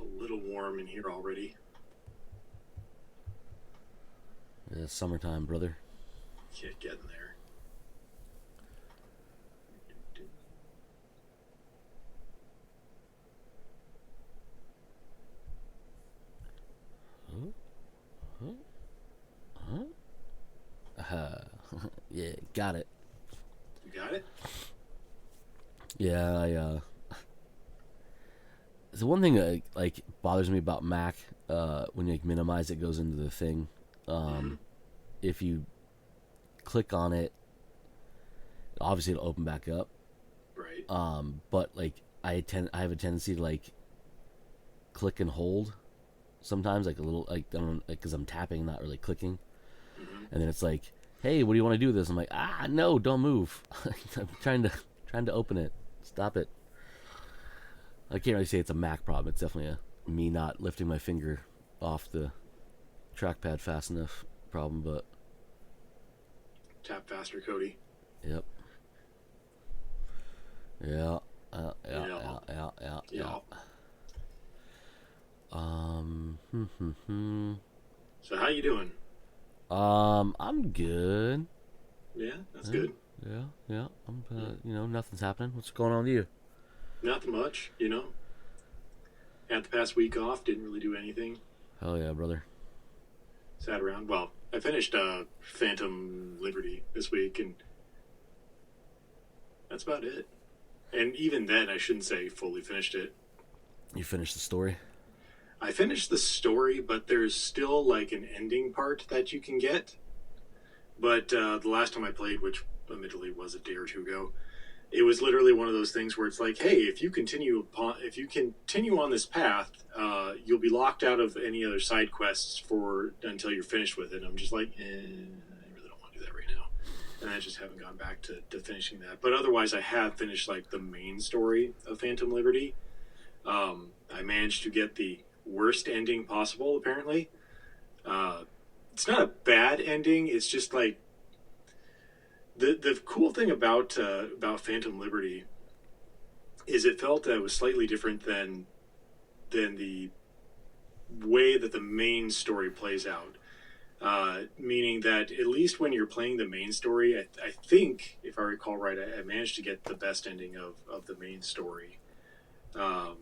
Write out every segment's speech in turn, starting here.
a little warm in here already. Yeah, summertime, brother. Yeah, getting there. Yeah, got it. You got it? Yeah, the one thing that like bothers me about Mac, when you like, minimize it, goes into the thing. Mm-hmm. Um, if you click on it, obviously it'll open back up. Right. But like I have a tendency to like click and hold sometimes, like a little, like I don't, like, because I'm tapping, not really clicking, Mm-hmm. and then it's like, hey, what do you want to do with this? I'm like, no, don't move. I'm trying to open it. Stop it. I can't really say it's a Mac problem. It's definitely a me not lifting my finger off the trackpad fast enough problem. But Tap faster, Cody. yep, yeah, Yeah. yeah. Yeah. Um, hmm, hmm, hmm. So how you doing? I'm good. Yeah, that's Yeah, good. yeah. I'm, Yeah. nothing's happening. What's going on with you? Nothing much, you know. Had the past week off, didn't really do anything. Hell yeah, brother. Sat around. Well, I finished Phantom Liberty this week, and that's about it. And even then, I shouldn't say fully finished it. You finished the story? I finished the story, but there's still like an ending part that you can get. But the last time I played, which admittedly was a day or two ago, it was literally one of those things where it's like, hey, if you continue on this path, you'll be locked out of any other side quests for until you're finished with it. And I'm just like, I really don't want to do that right now, and I just haven't gone back to finishing that. But otherwise, I have finished like the main story of Phantom Liberty. I managed to get the worst ending possible. Apparently, uh, it's not a bad ending. It's just like the cool thing about Phantom Liberty is it felt that it was slightly different than the way that the main story plays out. Meaning that at least when you're playing the main story, I think if I recall right, I managed to get the best ending of the main story. Um,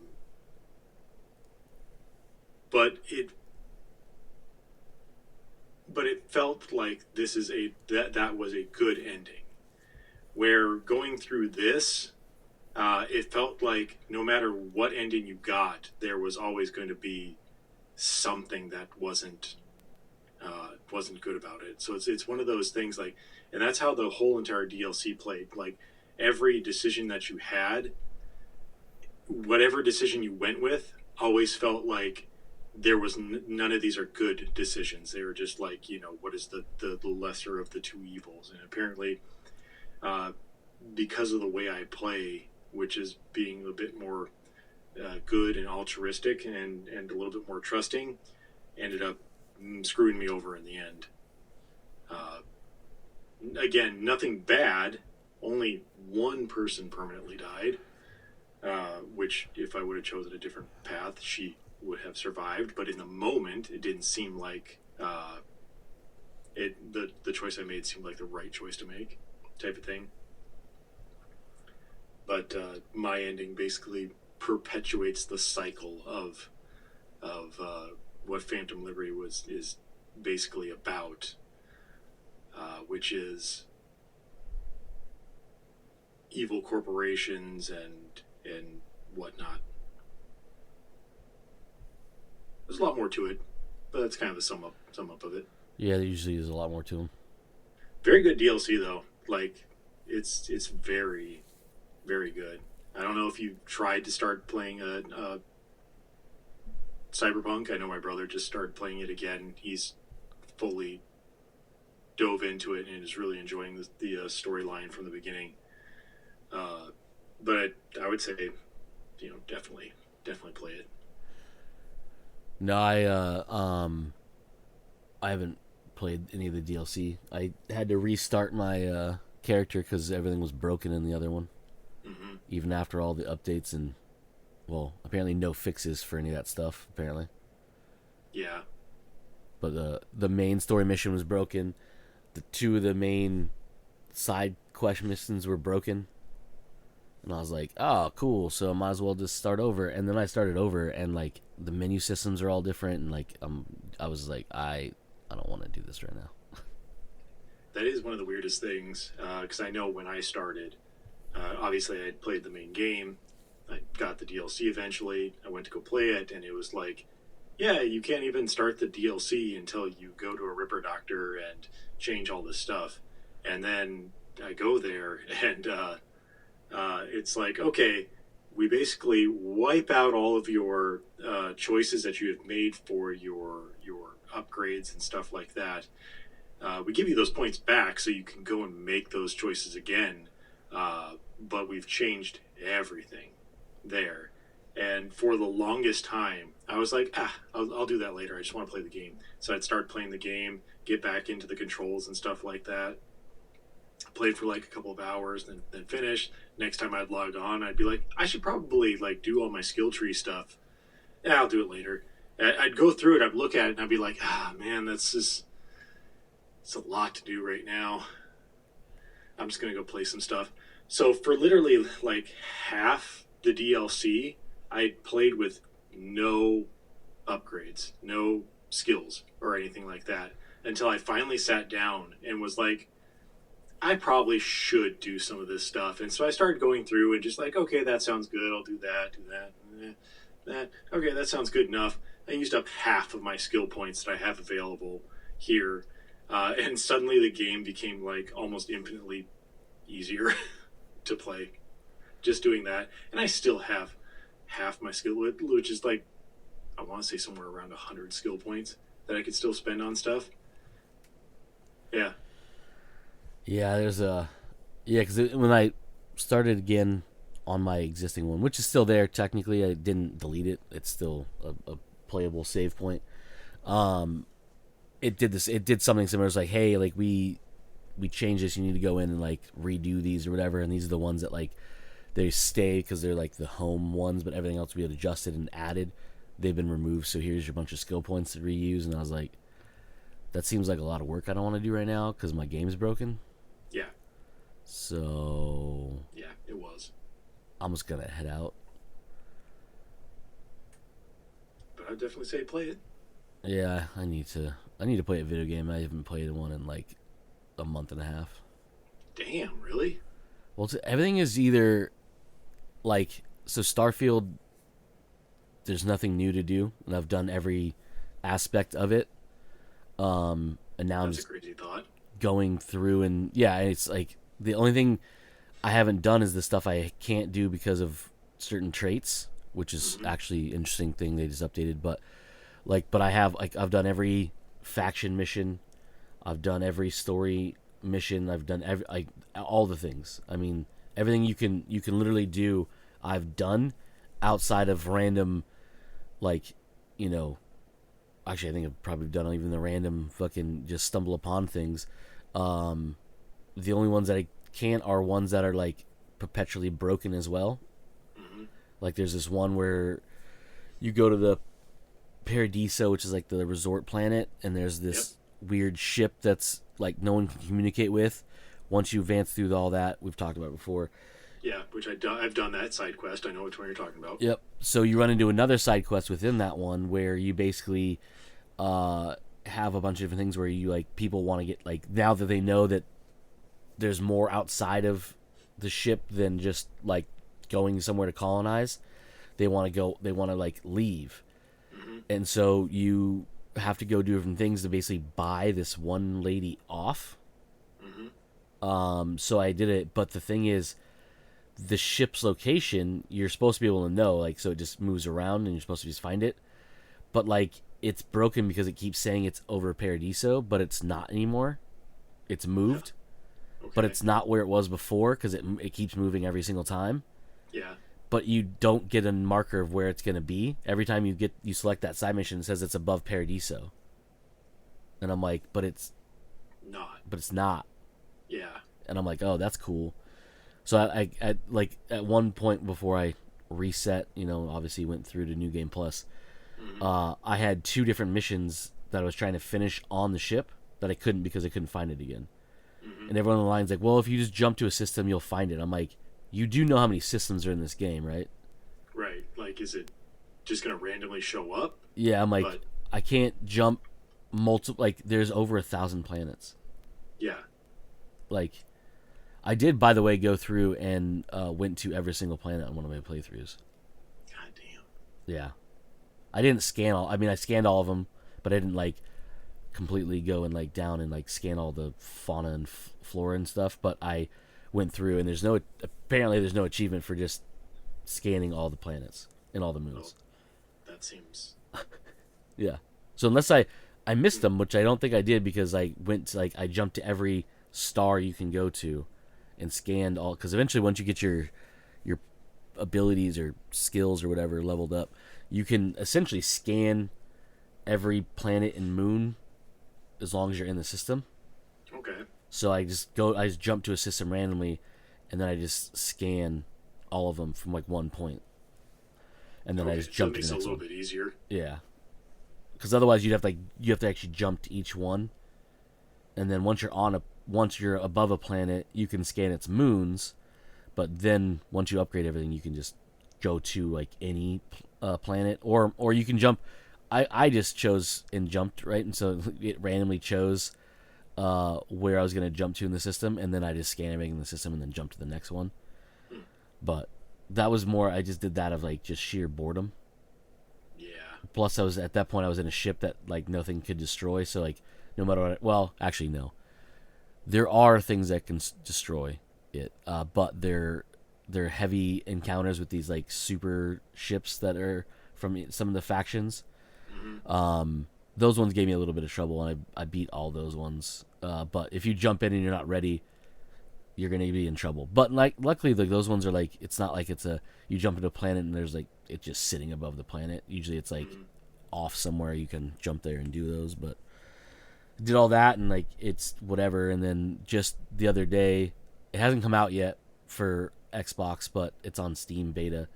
but it felt like that was a good ending. Where going through this, it felt like no matter what ending you got, there was always going to be something that wasn't good about it. So it's one of those things like, and that's how the whole entire DLC played. Like every decision that you had, whatever decision you went with, always felt like there was none of these are good decisions. They were just like, what is the lesser of the two evils? And apparently, uh, because of the way I play, which is being a bit more good and altruistic and a little bit more trusting, ended up screwing me over in the end. Uh, Again, nothing bad. Only one person permanently died, which if I would have chosen a different path, she would have survived. But in the moment, it didn't seem like the choice I made seemed like the right choice to make, type of thing. But my ending basically perpetuates the cycle of what Phantom Liberty is basically about, which is evil corporations and whatnot. There's a lot more to it, but that's kind of the sum up of it. Yeah, there usually is a lot more to them. Very good DLC though. Like it's very very good. I don't know if you tried to start playing a Cyberpunk. I know my brother just started playing it again. He's fully dove into it and is really enjoying the storyline from the beginning. Uh, but I would say, definitely play it. No, I haven't played any of the DLC. I had to restart my character because everything was broken in the other one, Mm-hmm. even after all the updates and Well, apparently no fixes for any of that stuff. Apparently, Yeah. but the main story mission was broken. The two of the main side quest missions were broken, and I was like, oh, cool. So I might as well just start over. And then I started over, and like the menu systems are all different, and like I was like, I don't want to do this right now. That is one of the weirdest things because I know when I started, obviously I had played the main game. I got the DLC eventually. I went to go play it, and it was like, yeah, you can't even start the DLC until you go to a Ripper Doctor and change all this stuff. And then I go there, and it's like, okay, we basically wipe out all of your choices that you have made for your upgrades and stuff like that. We give you those points back so you can go and make those choices again. But we've changed everything there. And for the longest time, I was like, I'll do that later. I just want to play the game. So I'd start playing the game, get back into the controls and stuff like that. Played for like a couple of hours, then finish. Next time I'd log on, I'd be like, I should probably like do all my skill tree stuff. Yeah, I'll do it later. I'd go through it, I'd look at it, and I'd be like, man, that's just it's a lot to do right now. I'm just gonna go play some stuff. So for literally like half the DLC, I played with no upgrades, no skills or anything like that until I finally sat down and was like, I probably should do some of this stuff. And so I started going through and just like, okay, that sounds good. I'll do that. That. Okay, that sounds good enough. I used up half of my skill points that I have available here. And suddenly the game became like almost infinitely easier to play just doing that. And I still have half my skill, which is like, I want to say somewhere around 100 skill points that I could still spend on stuff. Yeah. Yeah, because when I started again on my existing one, which is still there technically, I didn't delete it. It's still a playable save point. It did this. It did something similar. It's like, hey, like we changed this. You need to go in and like redo these or whatever. And these are the ones that like they stay because they're like the home ones, but everything else we had adjusted and added. They've been removed. So here's your bunch of skill points to reuse. And I was like, that seems like a lot of work I don't want to do right now because my game's broken. Yeah. So Yeah, it was. I'm just gonna head out. But I'd definitely say play it. Yeah, I need to play a video game. I haven't played one in like a month and a half. Damn, really? Well, everything is either like so Starfield. There's nothing new to do, and I've done every aspect of it. And now I'm That's just a crazy thought. going through and yeah, it's like the only thing I haven't done is the stuff I can't do because of certain traits, which is actually an interesting thing they just updated. But I have like I've done every faction mission, I've done every story mission, I've done all the things. I mean, everything you can literally do, I've done outside of random, like, you know. Actually, I think I've probably done even the random fucking just stumble upon things. The only ones that I can't are ones that are like perpetually broken as well. Mm-hmm. Like there's this one where you go to the Paradiso, which is like the resort planet, and there's this weird ship that's like no one can communicate with. Once you advance through all that, we've talked about before. Yeah, which I've done that side quest. I know which one you're talking about. Yep. So you run into another side quest within that one where you basically have a bunch of different things where you like people want to get like now that they know that there's more outside of the ship than just like going somewhere to colonize. They want to go. They want to like leave, and so you have to go do different things to basically buy this one lady off. So I did it, but the thing is, the ship's location you're supposed to be able to know, like so it just moves around and you're supposed to just find it, but like it's broken because it keeps saying it's over Paradiso, but it's not anymore. It's moved, Okay. but it's not where it was before because it keeps moving every single time. Yeah. But you don't get a marker of where it's going to be. Every time you select that side mission, it says it's above Paradiso. And I'm like, but it's not. Yeah. And I'm like, oh, that's cool. So I like at one point before I reset, obviously went through to New Game Plus. Hmm. I had 2 different missions that I was trying to finish on the ship that I couldn't because I couldn't find it again. Hmm. And everyone on the line's like, well, if you just jump to a system, you'll find it. I'm like, you do know how many systems are in this game, right? Right. Like, is it just going to randomly show up? Yeah, I'm like, But I can't jump multiple. Like, there's over 1,000 planets. yeah. Like, I did, by the way, go through and went to every single planet on one of my playthroughs. God damn. Yeah, I didn't scan all. I mean, I scanned all of them, but I didn't like completely go and like down and like scan all the fauna and flora and stuff. But I went through, and there's no achievement for just scanning all the planets and all the Well, moons. that seems. Yeah. So unless I missed them, which I don't think I did because I went to, like, I jumped to every star you can go to and scanned all, because eventually once you get your abilities or skills or whatever leveled up, you can essentially scan every planet and moon as long as you're in the system. Okay. So I just jump to a system randomly, and then I just scan all of them from like one point, and then I Okay. just So it jump to makes the it a next little one. bit easier. Yeah, because otherwise you have to actually jump to each one, and then once you're above a planet, you can scan its moons, but then once you upgrade everything, you can just go to like any planet, or you can jump. I just chose and jumped right, and so it randomly chose where I was gonna jump to in the system, and then I just scanned everything in the system and then jumped to the next one. Hmm. But that was more. I just did that of like just sheer boredom. Yeah. Plus, I was at that point I was in a ship that like nothing could destroy. So like no matter what. Well, actually no. There are things that can destroy it, but they're heavy encounters with these like super ships that are from some of the factions. Hmm. Those ones gave me a little bit of trouble, and I beat all those ones. But if you jump in and you're not ready, you're gonna be in trouble. But like, luckily, like those ones are like, it's not like you jump into a planet and there's like it's just sitting above the planet. Usually, it's like Hmm. off somewhere. You can jump there and do those. But I did all that, and like it's whatever. And then just the other day, it hasn't come out yet for Xbox, but it's on Steam beta.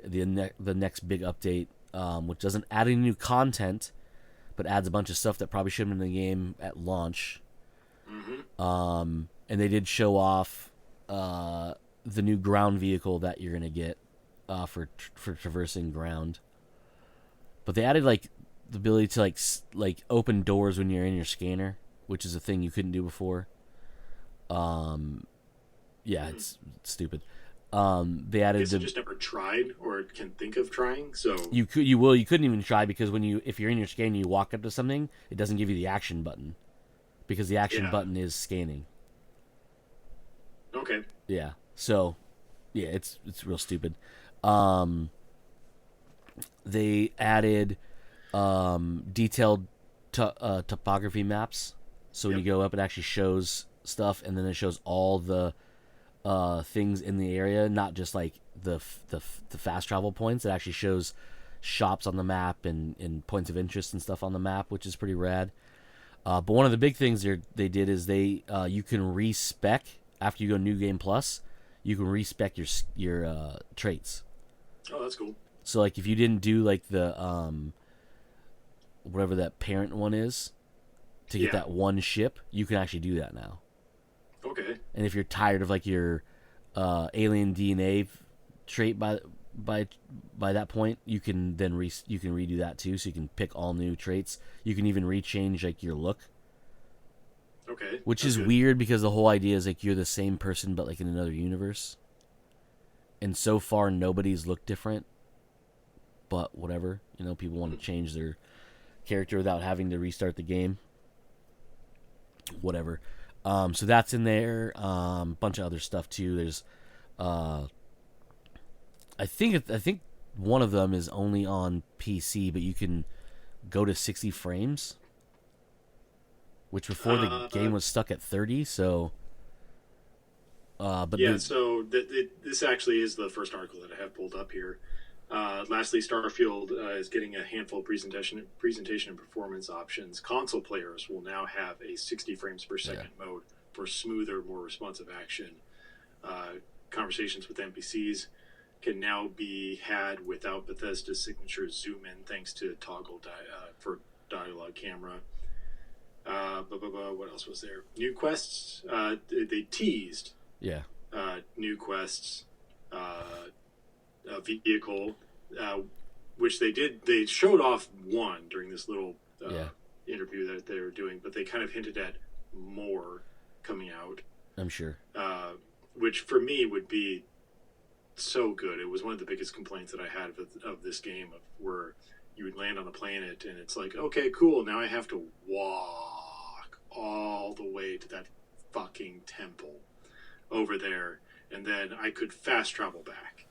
The next big update, which doesn't add any new content, but adds a bunch of stuff that probably shouldn't have been in the game at launch. Hmm. And they did show off the new ground vehicle that you're gonna get for traversing ground. But they added like the ability to like open doors when you're in your scanner, which is a thing you couldn't do before. Yeah, it's stupid. They I added guess I just never tried or can think of trying. So you couldn't even try because if you're in your scanner, you walk up to something, it doesn't give you the action button because the action yeah. button is scanning. Okay. Yeah. So, yeah, it's real stupid. Um, they added detailed topography maps, so when Yep. you go up, it actually shows stuff, and then it shows all the things in the area, not just like the fast travel points. It actually shows shops on the map and points of interest and stuff on the map, which is pretty rad. But one of the big things they did is you can respec after you go New Game Plus. You can respec your traits. Oh, that's cool. So like if you didn't do like the whatever that parent one is to get Yeah. that one ship, you can actually do that now. Okay. And if you're tired of like your alien DNA trait by that point, you can then you can redo that too. So you can pick all new traits. You can even rechange like your look, Okay. which That's is good. weird because the whole idea is like you're the same person but like in another universe. And so far nobody's looked different. But whatever, people want to change their character without having to restart the game. Whatever. So that's in there. Bunch of other stuff too. There's, I think one of them is only on PC, but you can go to 60 frames, which before the game Uh, was stuck at 30. So, but yeah. So this actually is the first article that I have pulled up here. Lastly, Starfield is getting a handful of presentation and performance options. Console players will now have a 60 frames per yeah, second mode for smoother, more responsive action, conversations with NPCs, can now be had without Bethesda's signature zoom in, thanks to toggle for dialogue camera. What else was there? New quests. They teased. Yeah. New quests. A vehicle, which they did. They showed off one during this little interview that they were doing, but they kind of hinted at more coming out. I'm sure. Which for me would be so good. It was one of the biggest complaints that I had of this game, where you would land on a planet and it's like, okay, cool, now I have to walk all the way to that fucking temple over there, and then I could fast travel back.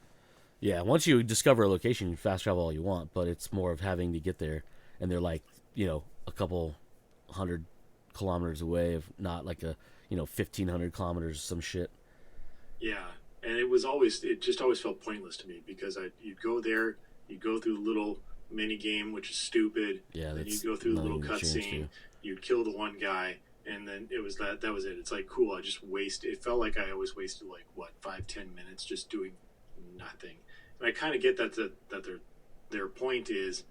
Yeah, once you discover a location, you fast travel all you want, but it's more of having to get there, and they're like, a couple 100 kilometers away, if not like 1,500 kilometers, some shit. Yeah, and it just always felt pointless to me, because you'd go there, you'd go through the little mini game, which is stupid. Yeah, then you'd go through the little cutscene, you'd kill the one guy, and then it was that was it. It's like, cool, it felt like I always wasted 5-10 minutes just doing nothing. And I kind of get that their point is,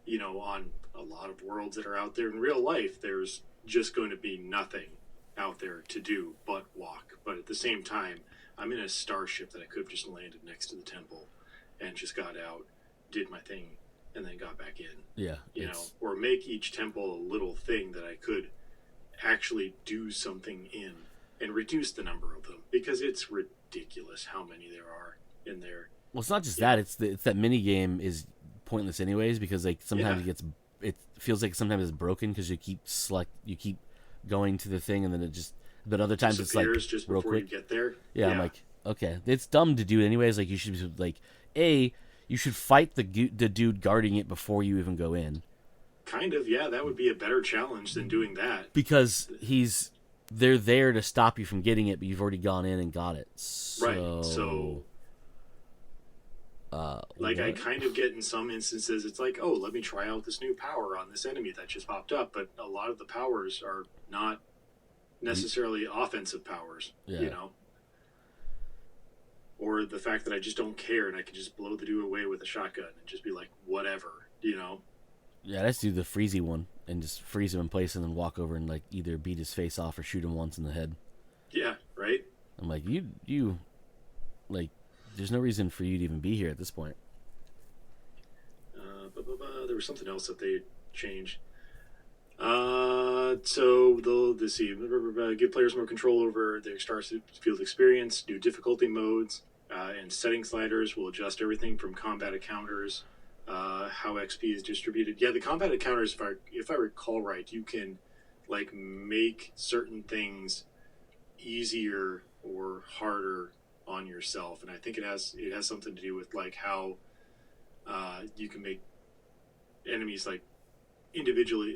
on a lot of worlds that are out there in real life, there's just going to be nothing out there to do but walk. But at the same time, I'm in a starship that I could have just landed next to the temple and just got out, did my thing, and then got back in. Yeah. Or make each temple a little thing that I could actually do something in, and reduce the number of them, because it's ridiculous how many there are in there. Well, it's not just that; it's that mini game is pointless anyways, because sometimes it feels like sometimes it's broken, because you keep going to the thing, and then but other times it's like just real before quick. You get there. Yeah, I'm like, okay, it's dumb to do it anyways. Like, you should you should fight the dude guarding it before you even go in. Kind of, yeah, that would be a better challenge than doing that, because they're there to stop you from getting it, but you've already gone in and got it. Right. So I kind of get in some instances, it's like, oh, let me try out this new power on this enemy that just popped up, but a lot of the powers are not necessarily offensive powers, or the fact that I just don't care and I can just blow the dude away with a shotgun and just be like, whatever, Yeah, let's do the freezy one and just freeze him in place and then walk over and either beat his face off or shoot him once in the head. Yeah, right? I'm like, you there's no reason for you to even be here at this point. There was something else that they changed. So let's see, give players more control over their Starfield experience. New difficulty modes and setting sliders will adjust everything from combat encounters, how XP is distributed. Yeah, the combat encounters, if I recall right, you can make certain things easier or harder on yourself, and I think it has something to do with how you can make enemies individually,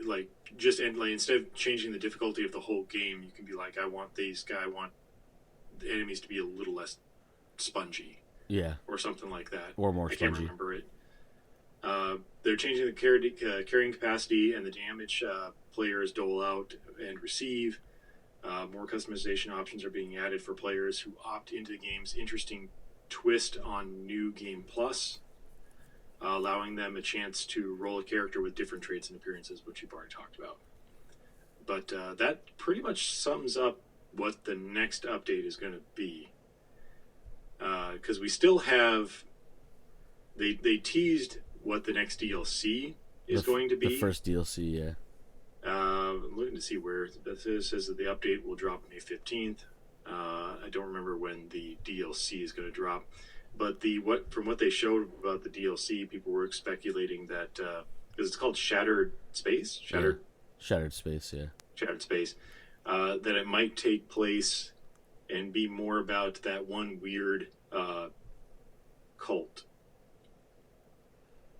instead of changing the difficulty of the whole game, you can be like, I want the enemies to be a little less spongy, or something like that, or more spongy. I can't remember it. They're changing the carrying capacity and the damage players dole out and receive. More customization options are being added for players who opt into the game's interesting twist on New Game Plus, allowing them a chance to roll a character with different traits and appearances, which you've already talked about. But that pretty much sums up what the next update is going to be. Because we still have... They teased what the next DLC is going to be. The first DLC, yeah. I'm looking to see where it says that the update will drop May 15th. I don't remember when the DLC is going to drop, but from what they showed about the DLC, people were speculating that because it's called Shattered Space, Shattered Space, yeah, Shattered Space, that it might take place and be more about that one weird cult.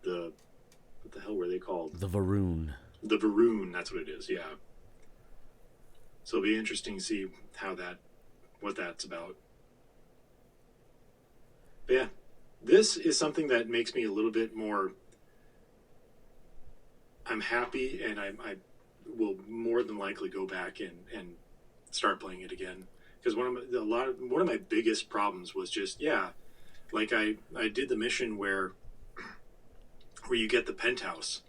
What the hell were they called? The Varun. The Varun, that's what it is, yeah. So it'll be interesting to see what that's about. But yeah, this is something that makes me a little bit more... I'm happy, and I will more than likely go back and start playing it again. Because one of my biggest problems was just, Like I did the mission where you get the penthouse,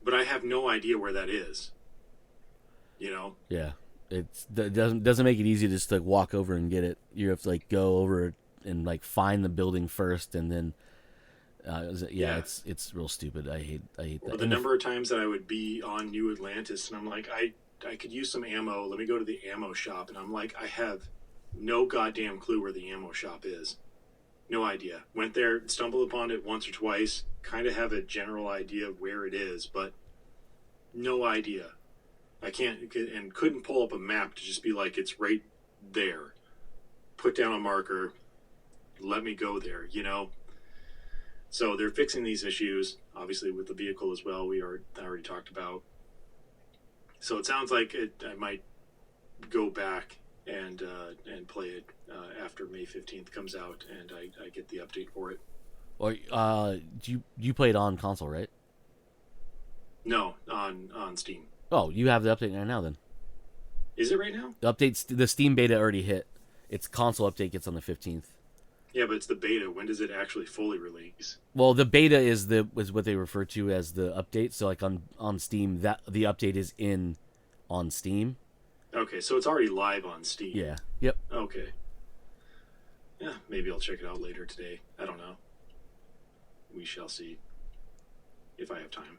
but I have no idea where that is. You know? Yeah, it doesn't make it easy to just like walk over and get it. You have to like go over and like find the building first, and then Yeah. it's real stupid. I hate Or that. the number of times that I would be on New Atlantis and I'm like, I could use some ammo. Let me go to the ammo shop, and I'm like, I have no goddamn clue where the ammo shop is. No idea. Went there, stumbled upon it once or twice, kind of have a general idea of where it is, but no idea. I can't and couldn't pull up a map to just be like, it's right there. Put down a marker, let me go there, you know? So they're fixing these issues, obviously with the vehicle as well. I already talked about. So it sounds like I might go back and play it after May 15th comes out, and I get the update for it. Or you played on console, right? No, on Steam. Oh, you have the update right now then. Is it right now? The Steam beta already hit. Its console update gets on the 15th. Yeah, but it's the beta. When does it actually fully release? Well, the beta is what they refer to as the update. So like on Steam, that the update is in on Steam. Okay, so it's already live on Steam. Yeah. Yep. Okay. Yeah, maybe I'll check it out later today. I don't know. We shall see if I have time.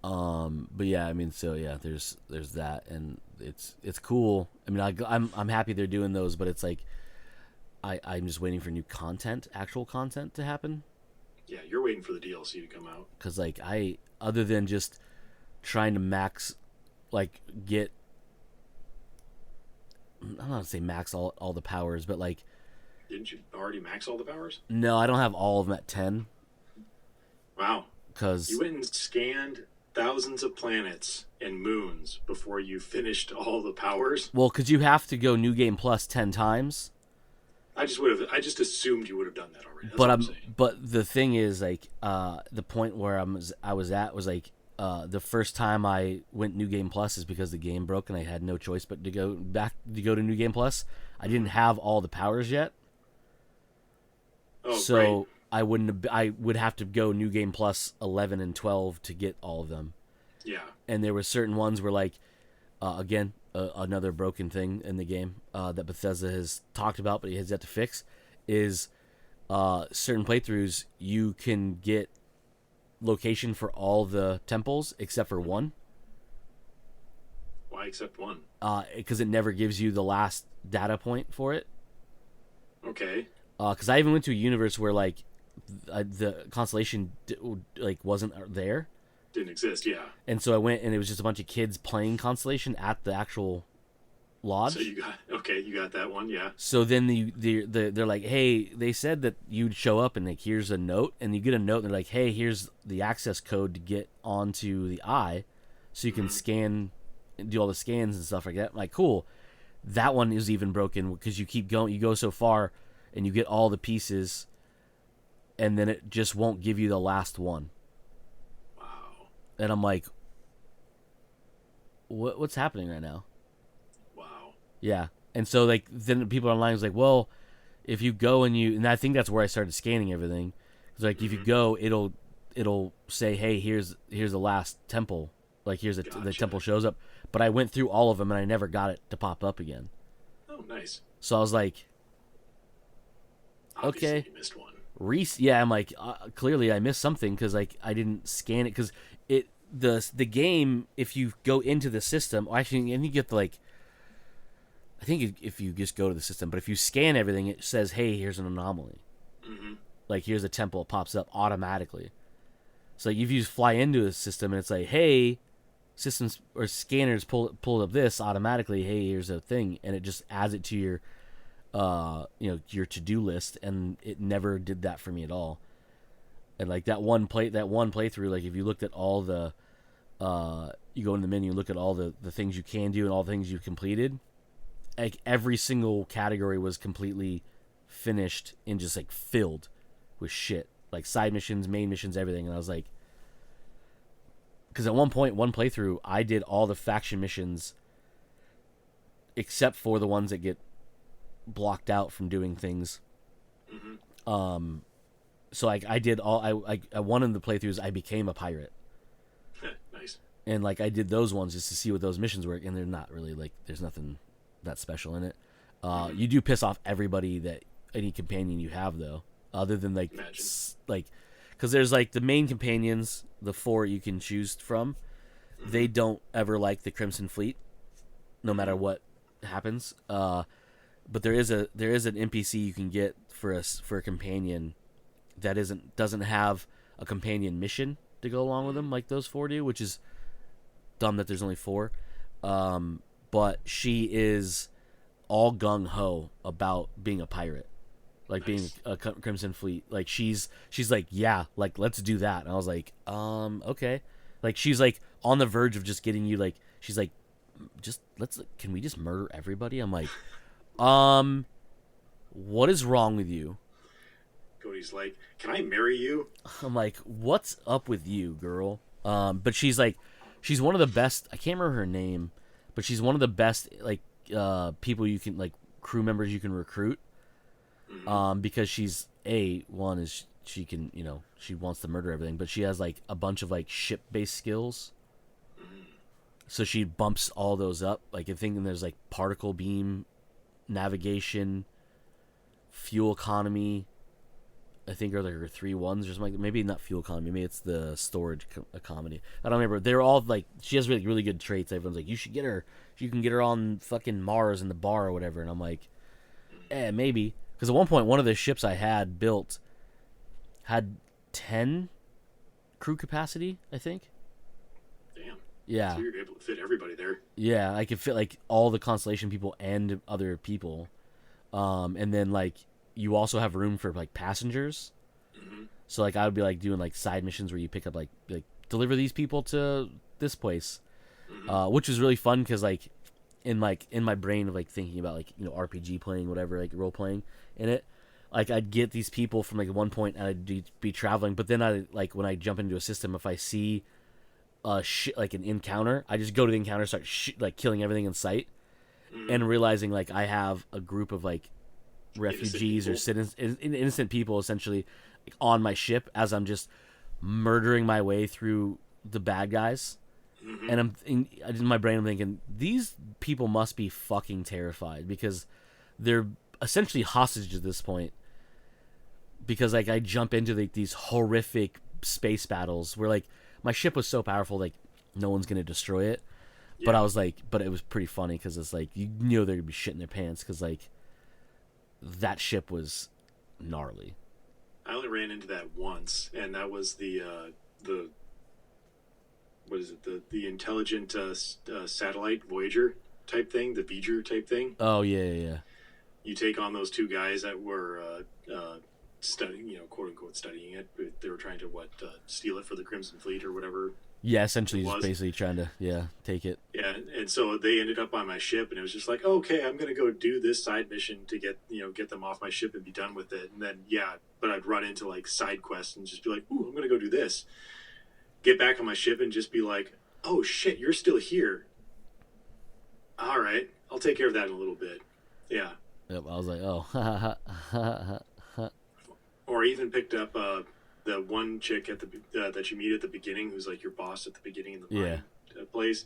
But yeah, I mean, so yeah, there's that, and it's cool. I mean, I'm happy they're doing those, but it's like I'm just waiting for new content, actual content to happen. Yeah, you're waiting for the DLC to come out. Because like other than just trying to get, I'm not gonna say max all the powers, but like, Didn't you already max all the powers? no, I don't have all of them at 10. Wow. Because You went and scanned thousands of planets and moons before you finished all the powers. well, because you have to go New Game Plus 10 times. I just assumed you would have done that already. That's But what I'm saying. but the thing is like the point where I was at was like the first time I went New Game Plus is because the game broke and I had no choice but to go to New Game Plus. I didn't have all the powers yet. Oh, So great. I would have to go New Game Plus 11 and 12 to get all of them. Yeah. And there were certain ones where like again another broken thing in the game that Bethesda has talked about but he has yet to fix is certain playthroughs you can get location for all the temples except for one. Why except one? Because it never gives you the last data point for it. Okay. Because I even went to a universe where like the constellation wasn't there, Didn't exist, yeah. and so I went and it was just a bunch of kids playing Constellation at the actual lodge. So you got that one, yeah. So then they're like, hey, they said that you'd show up and like here's a note, and you get a note and they're like, hey, here's the access code to get onto the eye, so you can scan, do all the scans and stuff like that. I'm like, cool. That one is even broken because you keep going, you go so far, and you get all the pieces, and then it just won't give you the last one. Wow. And I'm like, what's happening right now? Wow. Yeah. And so like then people online was like, well, if you go and I think that's where I started scanning everything. It's like if you go, it'll say, hey, here's the last temple. Like here's the Gotcha. temple shows up. But I went through all of them and I never got it to pop up again. Oh, nice. So I was like, Obviously, okay. you missed one. Yeah, I'm like, clearly I missed something because like I didn't scan it because the game, if you go into the system, actually, and you get the I think if you just go to the system, but if you scan everything, it says, hey, here's an anomaly. Mm-hmm. Like here's a temple, it pops up automatically. So like, if you just fly into a system and it's like, hey, systems or scanners pull up this automatically, hey, here's a thing, and it just adds it to your your to-do list, and it never did that for me at all. And like that one playthrough, like if you looked at all the you go in the menu and look at all the things you can do and all the things you've completed, like every single category was completely finished and just like filled with shit, like side missions, main missions, everything. And I was like, because at one playthrough I did all the faction missions except for the ones that get blocked out from doing things. Mm-hmm. So I did all I one of the playthroughs I became a pirate, Nice. and like I did those ones just to see what those missions were, and they're not really like there's nothing that special in it. Mm-hmm. You do piss off everybody that any companion you have though, other than like Imagine. like because there's like the main companions, the 4 you can choose from. They Mm-hmm. don't ever like the Crimson Fleet, no matter Mm-hmm. what happens. But there is an NPC you can get for a companion that doesn't have a companion mission to go along with them like those 4 do, which is dumb that there's only 4. But she is all gung ho about being a pirate, like being Nice. a Crimson Fleet. Like she's like, yeah, like let's do that. And I was like, okay. Like she's like on the verge of just getting you. Like she's like, just can we just murder everybody? I'm like, what is wrong with you? Cody's like, "Can I marry you?" I'm like, what's up with you, girl? But she's like, she's one of the best. I can't remember her name, but she's one of the best like people you can like crew members you can recruit. Mm-hmm. Because she's one is she can she wants to murder everything, but she has like a bunch of like ship based skills. So she bumps all those up. Like I'm thinking there's like particle beam, navigation, fuel economy. I think are like her 3 ones or something like that. Maybe not fuel economy. Maybe it's the storage economy. I don't remember. They're all like she has really good traits. Everyone's like you should get her. You can get her on fucking Mars in the bar or whatever. And I'm like, maybe because at one point one of the ships I had built had 10 crew capacity. I think. Damn. Yeah, So you're able to fit everybody there. yeah. I could fit like all the Constellation people and other people. And then like you also have room for like passengers. Mm-hmm. So like I would be like doing like side missions where you pick up like deliver these people to this place, Mm-hmm. which was really fun because like in my brain of like thinking about like RPG playing whatever like role playing in it, like I'd get these people from like one point and I'd be traveling, but then I like when I jump into a system if I see like an encounter, I just go to the encounter, start like killing everything in sight, Mm-hmm. and realizing like I have a group of like Innocent refugees or people. citizens, innocent people essentially like, on my ship as I'm just murdering my way through the bad guys. Mm-hmm. And in my brain I'm thinking these people must be fucking terrified because they're essentially hostage at this point because like I jump into like these horrific space battles where like my ship was so powerful like no one's gonna destroy it. But Yeah. I was like, but it was pretty funny because it's like you knew they'd be shitting their pants because like that ship was gnarly. I only ran into that once, and that was the what is it the intelligent satellite Voyager type thing, the Voyager type thing. Oh yeah. You take on those 2 guys that were studying, quote unquote studying it. But they were trying to steal it for the Crimson Fleet or whatever Yeah, it essentially just was. basically trying to take it. Yeah, and so they ended up on my ship, and it was just like, okay, I'm gonna go do this side mission to get them off my ship and be done with it. And then but I'd run into like side quests and just be like, ooh, I'm gonna go do this. Get back on my ship and just be like, oh shit, you're still here. All right, I'll take care of that in a little bit. Yeah. Yep, I was like, oh, Or I even picked up the one chick that you meet at the beginning, who's like your boss at the beginning of the yeah. mine place,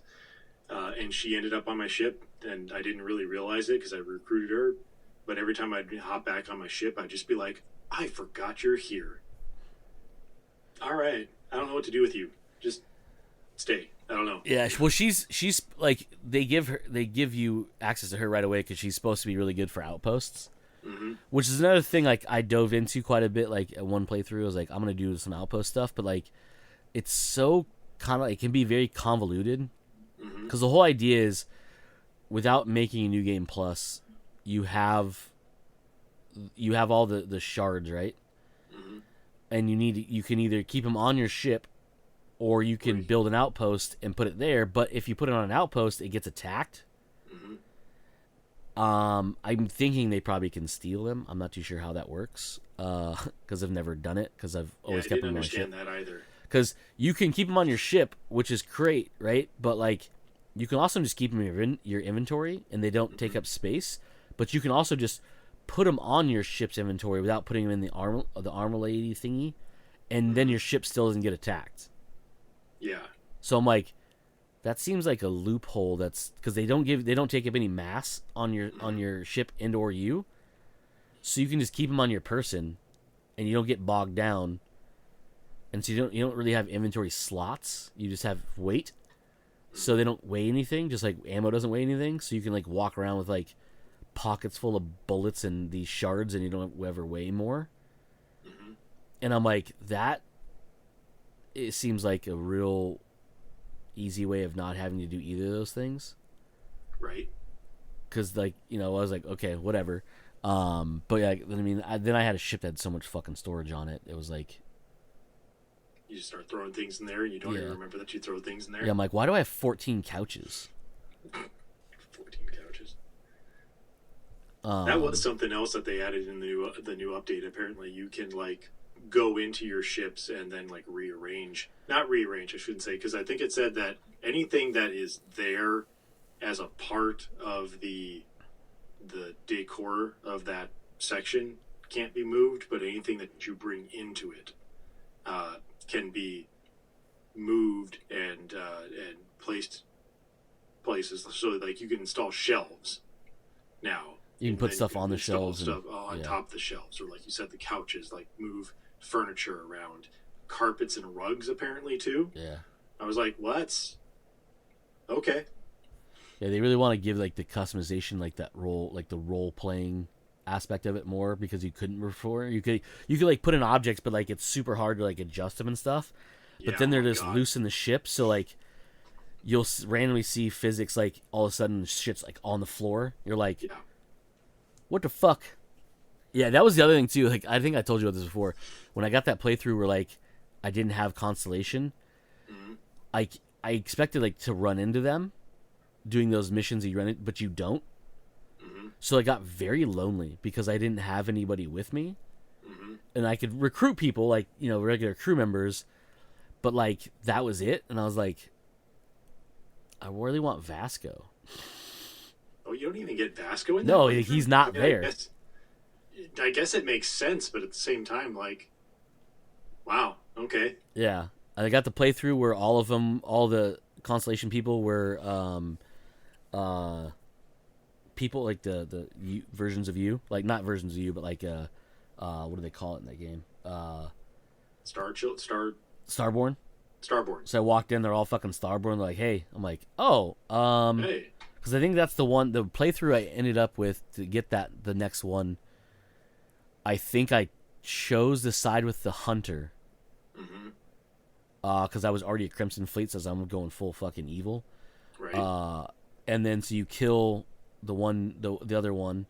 and she ended up on my ship, and I didn't really realize it because I recruited her. But every time I'd hop back on my ship, I'd just be like, "I forgot you're here. All right, I don't know what to do with you. Just stay. I don't know." Yeah, well, she's like they give you access to her right away because she's supposed to be really good for outposts, Mm-hmm. which is another thing like I dove into quite a bit. Like at one playthrough, I was like, I'm gonna do some outpost stuff, but like it's so kind of it can be very convoluted Mm-hmm. because the whole idea is without making a new game plus, you have all the shards right, Mm-hmm. and you can either keep them on your ship or you can Right. build an outpost and put it there. But if you put it on an outpost, it gets attacked. Mm-hmm. I'm thinking they probably can steal them. I'm not too sure how that works because I've never done it because I've Yeah, I always kept didn't them on my ship. understand that either. Because you can keep them on your ship, which is great, right? But like, you can also just keep them in your inventory, and they don't take Mm-hmm. up space. But you can also just put them on your ship's inventory without putting them in the armor lady thingy, and then your ship still doesn't get attacked. Yeah. So I'm like, that seems like a loophole. That's because they don't take up any mass on your ship and or you, so you can just keep them on your person, and you don't get bogged down. And so you don't really have inventory slots. You just have weight, so they don't weigh anything. Just like ammo doesn't weigh anything, so you can like walk around with like pockets full of bullets and these shards, and you don't ever weigh more. Mm-hmm. And I'm like, that it seems like a real easy way of not having to do either of those things. Right. Because like, I was like, okay, whatever. But yeah, I mean, then I had a ship that had so much fucking storage on it. It was like, you just start throwing things in there, and you don't even remember that you throw things in there. Yeah, I'm like, why do I have 14 couches? 14 couches. That was something else that they added in the new update. Apparently, you can like go into your ships and then like not rearrange, I shouldn't say, because I think it said that anything that is there as a part of the decor of that section can't be moved, but anything that you bring into it can be moved and placed places. So like you can install shelves now. You can put stuff on the shelves. Stuff on top of the shelves, or like you said, the couches, like move furniture around, carpets and rugs apparently too. Yeah. I was like, what? Okay. Yeah, they really want to give like the customization, like that role, like the role playing aspect of it more, because you couldn't before. You could like put in objects, but like it's super hard to like adjust them and stuff. But then they're just loose in the ship, so like you'll randomly see physics like all of a sudden shit's like on the floor. You're like, what the fuck? Yeah, that was the other thing too. Like I think I told you about this before. When I got that playthrough where like I didn't have constellation, I expected like to run into them doing those missions that you run it, but you don't. So I got very lonely because I didn't have anybody with me. And I could recruit people like, regular crew members, but like that was it. And I was like, I really want Vasco. Oh, you don't even get Vasco in there? No, that? he's not there. I guess it makes sense, but at the same time, like, wow, okay. Yeah. I got the playthrough where all the Constellation people were people like the versions of you, like not versions of you, but like what do they call it in that game? Starborn. So I walked in, they're all fucking Starborn. They're like, hey, I'm like, oh, hey, because I think that's the playthrough I ended up with to get the next one. I think I chose the side with the hunter. Because I was already at Crimson Fleet, so I'm going full fucking evil. Right. And then so you kill the other one,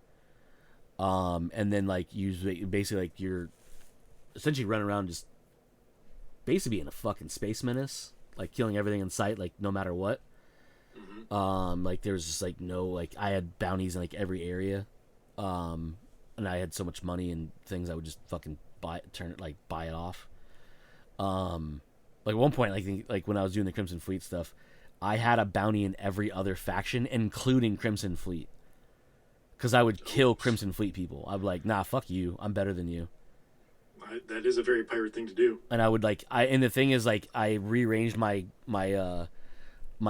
and then like you basically like you're essentially running around just basically being a fucking space menace, like killing everything in sight, like no matter what. Like there's just like no, like I had bounties in like every area, and I had so much money and things I would just fucking buy it off. Like at one point, like when I was doing the Crimson Fleet stuff, I had a bounty in every other faction, including Crimson Fleet. Because I would kill Crimson Fleet people. I'd be like, nah, fuck you. I'm better than you. That is a very pirate thing to do. And I would and the thing is, like, I rearranged my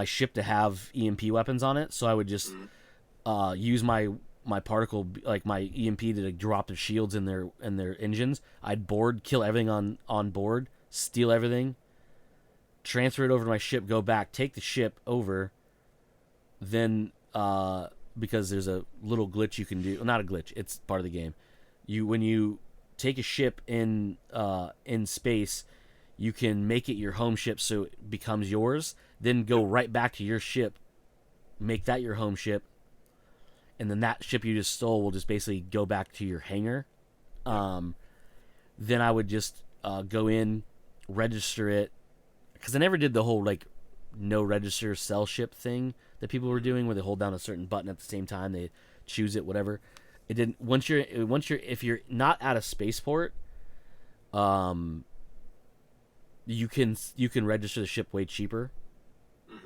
ship to have EMP weapons on it. So I would just use my particle, like my EMP to drop the shields in their engines. I'd kill everything on board, steal everything, transfer it over to my ship, go back, take the ship over, then because there's a little glitch you can do, not a glitch, it's part of the game. When you take a ship in space, you can make it your home ship so it becomes yours, then go right back to your ship, make that your home ship, and then that ship you just stole will just basically go back to your hangar. Then I would just go in, register it, because I never did the whole like no register sell ship thing that people were doing, where they hold down a certain button at the same time, they choose it, whatever. It didn't. Once you're if you're not at a spaceport, you can register the ship way cheaper,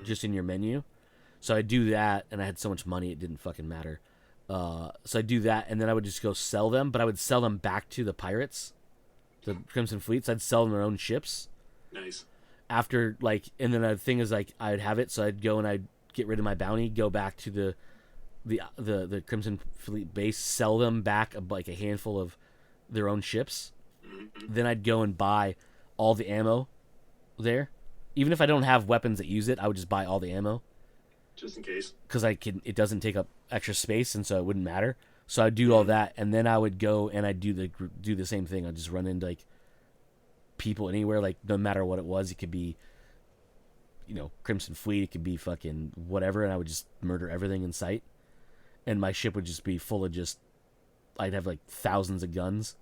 just in your menu. So I do that, and I had so much money it didn't fucking matter. So I'd do that, and then I would just go sell them, but I would sell them back to the pirates, the Crimson Fleets. I'd sell them their own ships. Nice. After, like, and then the thing is, like, I'd have it, so I'd go and I'd get rid of my bounty, go back to the Crimson Fleet base, sell them back, like, a handful of their own ships. Mm-hmm. Then I'd go and buy all the ammo there. Even if I don't have weapons that use it, I would just buy all the ammo. Just in case. Because it doesn't take up extra space, and so it wouldn't matter. So I'd do all that, and then I would go and I'd do the same thing. I'd just run into, like, people anywhere, like, no matter what it was. It could be, Crimson Fleet, it could be fucking whatever, and I would just murder everything in sight. And my ship would just be full of I'd have, like, thousands of guns.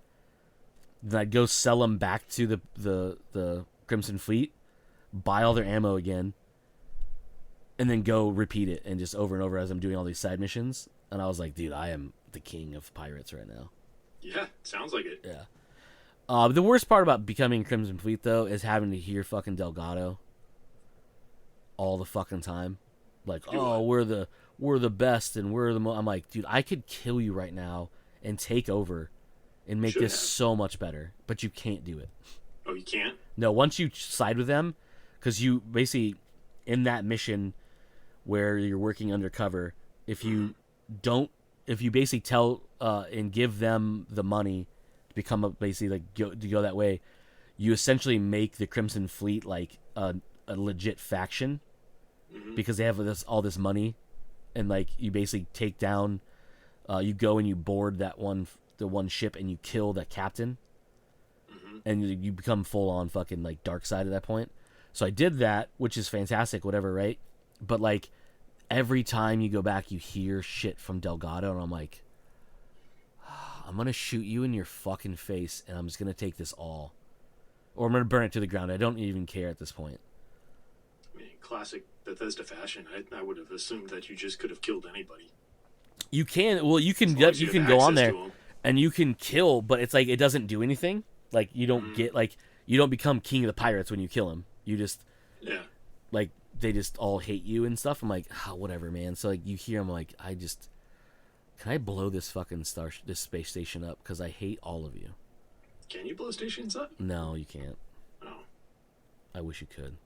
Then I'd go sell them back to the Crimson Fleet, buy all their ammo again, and then go repeat it, and just over and over as I'm doing all these side missions. And I was like, dude, I am the king of pirates right now. Yeah, sounds like it. Yeah. The worst part about becoming Crimson Fleet, though, is having to hear fucking Delgado all the fucking time. Like, we're the best, and we're the I'm like, dude, I could kill you right now and take over and make this so much better, but you can't do it. Oh, you can't? No, once you side with them, because you basically, in that mission where you're working undercover, if you basically tell and give them the money to become basically like to go that way, you essentially make the Crimson Fleet like a legit faction, because they have all this money, and like you basically take down, you go and you board the one ship and you kill that captain, and you become full on fucking like dark side at that point. So I did that, which is fantastic, whatever, right? But like every time you go back, you hear shit from Delgado, and I'm like, I'm gonna shoot you in your fucking face, and I'm just gonna take this all, or I'm gonna burn it to the ground. I don't even care at this point. I mean, classic Bethesda fashion. I would have assumed that you just could have killed anybody. You can go on there and you can kill, but it's like it doesn't do anything. Like you don't get you don't become king of the pirates when you kill him. You just like they just all hate you and stuff. I'm like, whatever, man. So like you hear him like, can I blow this fucking this space station up, because I hate all of you. Can you blow stations up? No, you can't. Oh. I wish you could,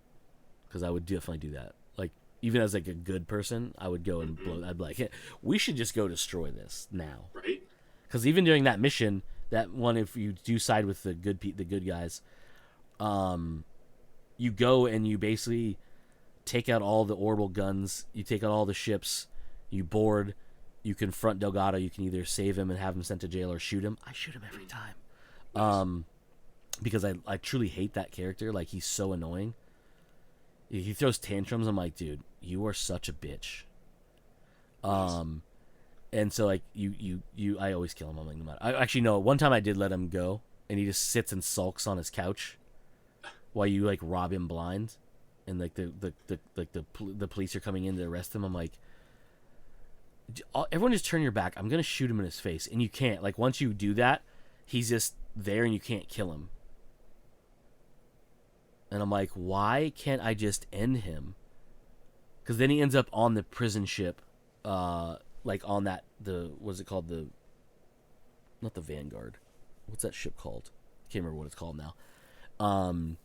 because I would definitely do that. Like even as like a good person, I would go and blow. I'd be like, hey, we should just go destroy this now. Right. Because even during that mission, that one, if you do side with the good guys, you go and you basically take out all the orbital guns, you take out all the ships, you board, you confront Delgado, you can either save him and have him sent to jail or shoot him. I shoot him every time. Because I truly hate that character. Like, he's so annoying. He throws tantrums. I'm like, dude, you are such a bitch. And so like I always kill him. I'm like, no matter. I actually no. One time I did let him go, and he just sits and sulks on his couch while you like rob him blind, and like the police are coming in to arrest him. I'm like, everyone just turn your back. I'm gonna shoot him in his face, and you can't. Like once you do that, he's just there, and you can't kill him. And I'm like, why can't I just end him? Because then he ends up on the prison ship, like on what's it called? Not the Vanguard. What's that ship called? Can't remember what it's called now. So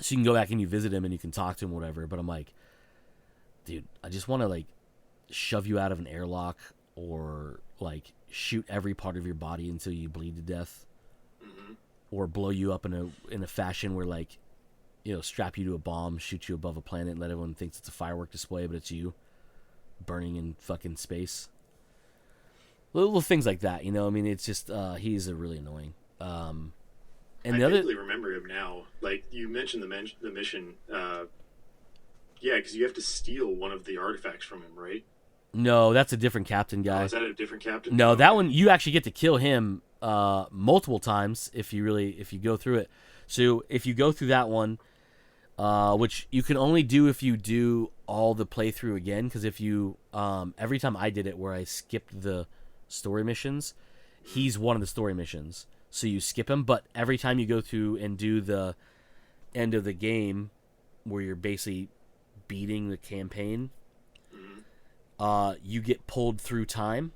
you can go back and you visit him and you can talk to him, whatever. But I'm like, dude, I just want to like shove you out of an airlock, or like shoot every part of your body until you bleed to death, or blow you up in a fashion where like, strap you to a bomb, shoot you above a planet, and let everyone think it's a firework display, but it's you burning in fucking space. Little things like that, I mean, it's just he's a really annoying. And I vaguely remember him now. Like you mentioned the mission. Yeah, because you have to steal one of the artifacts from him, right? No, that's a different captain guy. Oh, is that a different captain? No, that one you actually get to kill him multiple times if you go through it. So if you go through that one, which you can only do if you do all the playthrough again, because if you every time I did it where I skipped the story missions, he's one of the story missions, so you skip him. But every time you go through and do the end of the game where you're basically beating the campaign, you get pulled through time,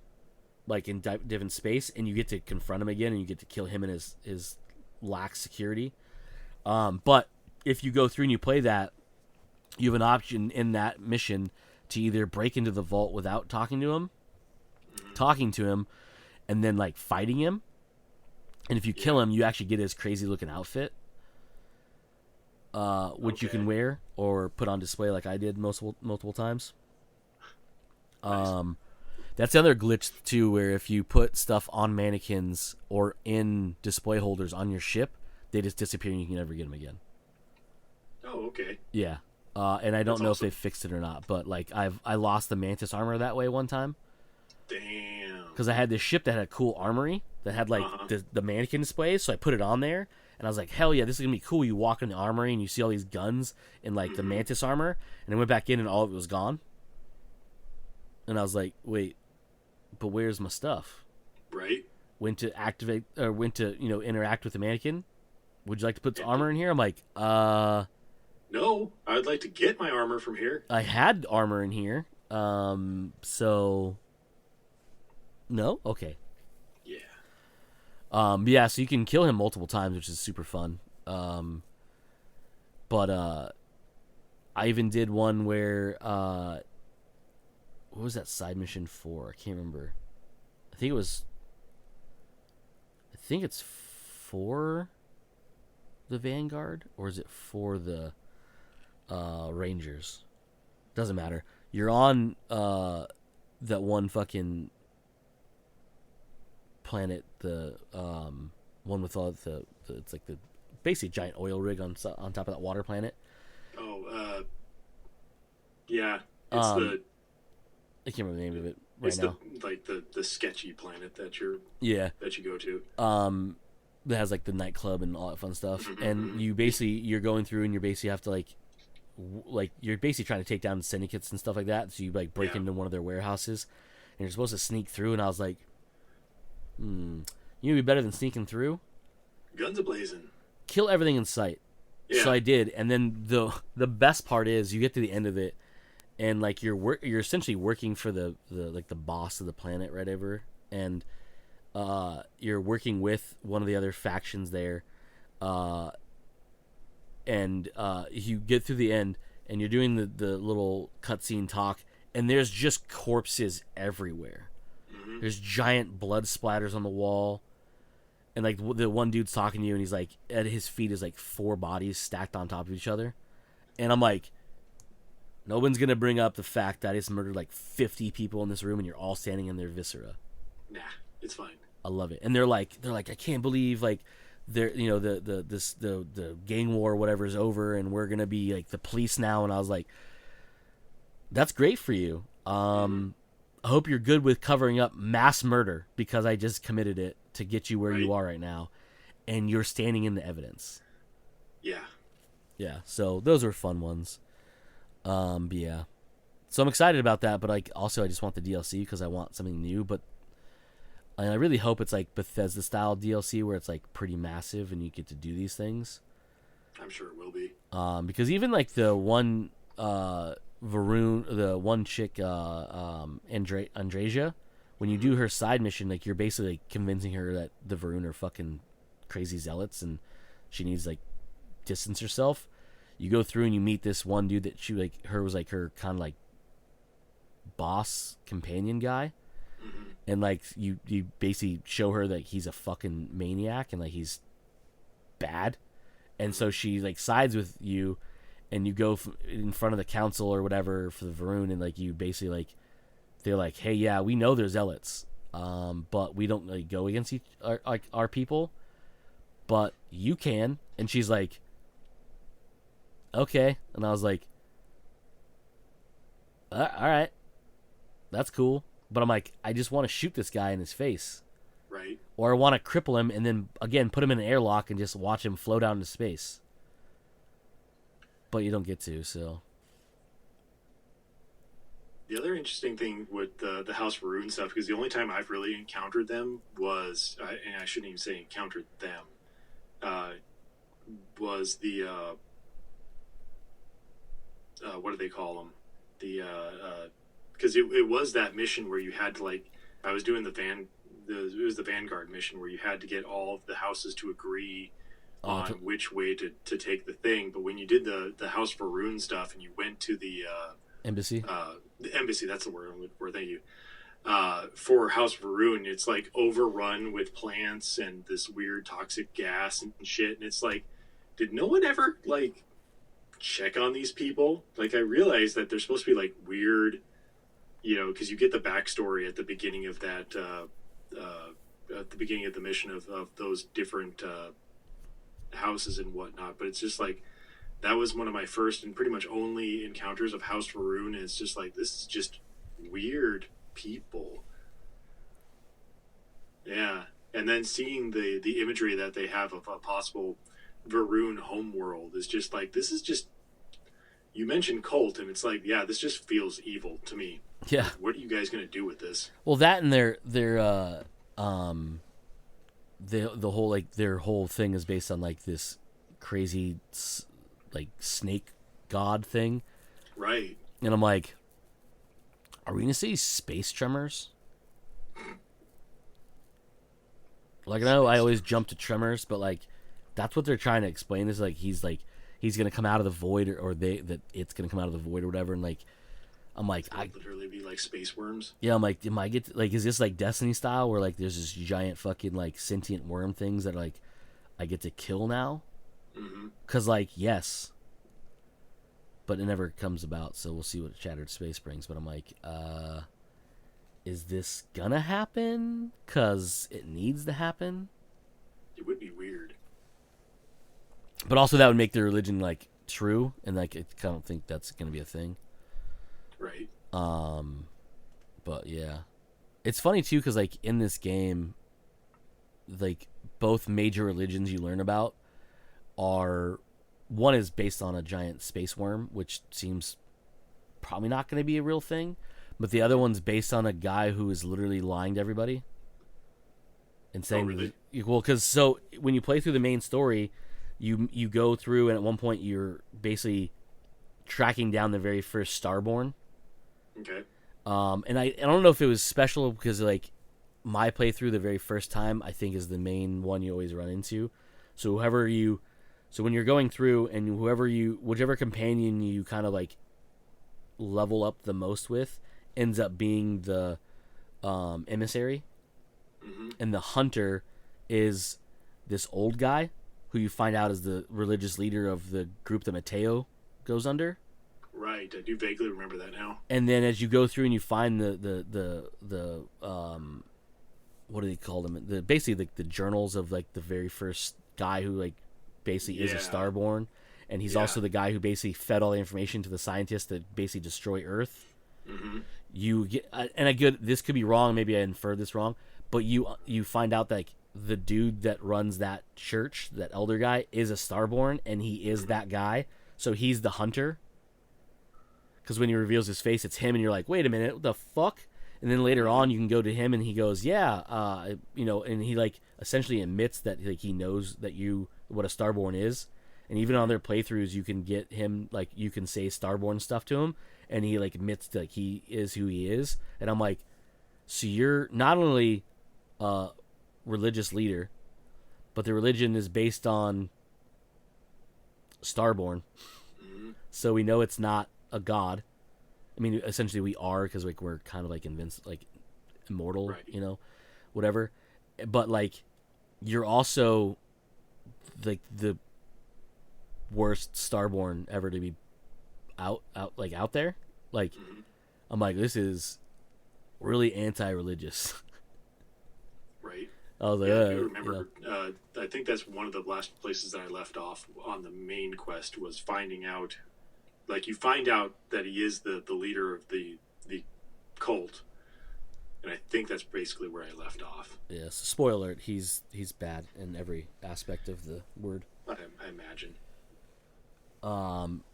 like in different space, and you get to confront him again, and you get to kill him and his lax security. But if you go through and you play that, you have an option in that mission to either break into the vault without talking to him, and then like fighting him. And if you kill him, you actually get his crazy looking outfit, which you can wear or put on display, like I did multiple times. Nice. That's the other glitch too, where if you put stuff on mannequins or in display holders on your ship, they just disappear and you can never get them again. Oh, okay. Yeah. And I don't know awesome. if they fixed it or not, but like I lost the mantis armor that way one time Damn. because I had this ship that had a cool armory that had like Uh-huh. the mannequin displays, so I put it on there and I was like, hell yeah, this is gonna be cool. You walk in the armory and you see all these guns and like the mantis armor, and I went back in and all of it was gone. And I was like, wait, but where's my stuff? Right? Went to activate or went to interact with the mannequin. Would you like to put the Yeah. armor in here? I'm like, No, I'd like to get my armor from here. I had armor in here. So no, okay. Yeah. Yeah, so you can kill him multiple times, which is super fun. But I even did one where what was that side mission for? I can't remember. I think it's for the Vanguard, or is it for the Rangers? Doesn't matter. You're on that one fucking planet, the one with all the it's like the basically giant oil rig on top of that water planet. Oh, yeah. It's I can't remember the name of it right now. the sketchy planet that Yeah. you go to. That has like the nightclub and all that fun stuff. And you're going through and you basically have to like you're basically trying to take down syndicates and stuff like that. So you like break into one of their warehouses, and you're supposed to sneak through. And I was like, you'd be better than sneaking through. Guns a blazing. Kill everything in sight. Yeah. So I did, and then the best part is you get to the end of it, and like you're essentially working for the boss of the planet, right over, and you're working with one of the other factions there, and you get through the end, and you're doing the little cutscene talk, and there's just corpses everywhere. There's giant blood splatters on the wall. And like the one dude's talking to you, and he's like, at his feet is like 4 bodies stacked on top of each other, and I'm like, no one's gonna bring up the fact that I just murdered like 50 people in this room, and you're all standing in their viscera. Nah, it's fine. I love it, and they're like, I can't believe like they're the gang war or whatever is over, and we're gonna be like the police now. And I was like, that's great for you. I hope you're good with covering up mass murder because I just committed it to get you where you are right now, and you're standing in the evidence. Yeah, so those were fun ones. But yeah, so I'm excited about that, but like also I just want the DLC because I want something new. But I really hope it's like Bethesda style DLC where it's like pretty massive and you get to do these things. I'm sure it will be. Because even like the one Varun, the one chick Andrasia, when you do her side mission, like you're basically like, convincing her that the Varun are fucking crazy zealots and she needs like distance herself. You go through and you meet this one dude that she like her was like her kind of like boss companion guy, and like you basically show her that he's a fucking maniac and like he's bad, and so she like sides with you, and you go in front of the council or whatever for the Varun, and like you basically like they're like, hey, yeah, we know they're zealots, but we don't like go against our people, but you can. And she's like, okay. And I was like, all right, that's cool. But I'm like, I just want to shoot this guy in his face, Right. or I want to cripple him and then again put him in an airlock and just watch him float out into space. But you don't get to, so. The other interesting thing with the House Varun stuff, because the only time I've really encountered them was, and I shouldn't even say encountered them, was the what do they call them? The because it was that mission where you had to like I was doing it was the Vanguard mission where you had to get all of the houses to agree on which way to take the thing. But when you did the House for Rune stuff and you went to embassy. the embassy, that's the word I'm looking for. Thank you. For House of Ruin, it's like overrun with plants and this weird toxic gas and shit. And it's like, did no one ever like check on these people? Like, I realized that they're supposed to be like weird, because you get the backstory at the beginning of that, at the beginning of the mission of those different houses and whatnot. But it's just like, that was one of my first and pretty much only encounters of House Faroon. It's just like, this is just weird people. Yeah. And then seeing the imagery that they have of a possible Varun homeworld is just like, this is just, you mentioned cult and it's like, yeah, this just feels evil to me. Yeah. What are you guys going to do with this? Well, that and their the whole like their whole thing is based on like this crazy like snake god thing. Right. And I'm like, are we going to see space tremors? Like, I know I always jump to Tremors, but like, that's what they're trying to explain. Is like he's gonna come out of the void, or it's gonna come out of the void or whatever. And like, I'm like, I literally be like space worms. Yeah, I'm like, am I like, is this like Destiny style where like there's this giant fucking like sentient worm things that like I get to kill now? Mm-hmm. Cause like yes, but it never comes about. So we'll see what Shattered Space brings. But I'm like, is this gonna happen? Cause it needs to happen. It would be weird. But also that would make the religion like true, and like I don't think that's gonna be a thing. Right. But yeah, it's funny too because like in this game, like both major religions you learn about are, one is based on a giant space worm, which seems probably not going to be a real thing, but the other one's based on a guy who is literally lying to everybody and saying, really? Well, because so when you play through the main story, you go through and at one point you're basically tracking down the very first Starborn. Okay. And I don't know if it was special because like my playthrough the very first time I think is the main one you always run into. So when you're going through and whichever companion you kind of like level up the most with ends up being the emissary, mm-hmm. and the hunter is this old guy who you find out is the religious leader of the group that Mateo goes under. Right, I do vaguely remember that now. And then as you go through and you find the what do they call them? Basically the journals of like the very first guy who like basically is a Starborn, and he's also the guy who basically fed all the information to the scientists that basically destroy Earth. Mm-hmm. You get, this could be wrong. Maybe I inferred this wrong, but you find out that like the dude that runs that church, that elder guy, is a Starborn, and he is that guy. So he's the hunter. Because when he reveals his face, it's him, and you're like, wait a minute, what the fuck? And then later on, you can go to him, and he goes, and he like essentially admits that like he knows that what a Starborn is, and even on their playthroughs, you can get him like you can say Starborn stuff to him, and he like admits that he is who he is, and I'm like, so you're not only a religious leader, but the religion is based on Starborn, so we know it's not a god. I mean, essentially we are, because like we're kind of like immortal, right. Whatever. But like, you're also like the worst Starborn ever to be out there. Like, mm-hmm. I'm like, this is really anti-religious. Right. I was like, I remember. I think that's one of the last places that I left off on the main quest was finding out. Like, you find out that he is the leader of the cult, and I think that's basically where I left off. Yes, spoiler alert, he's bad in every aspect of the word. I imagine.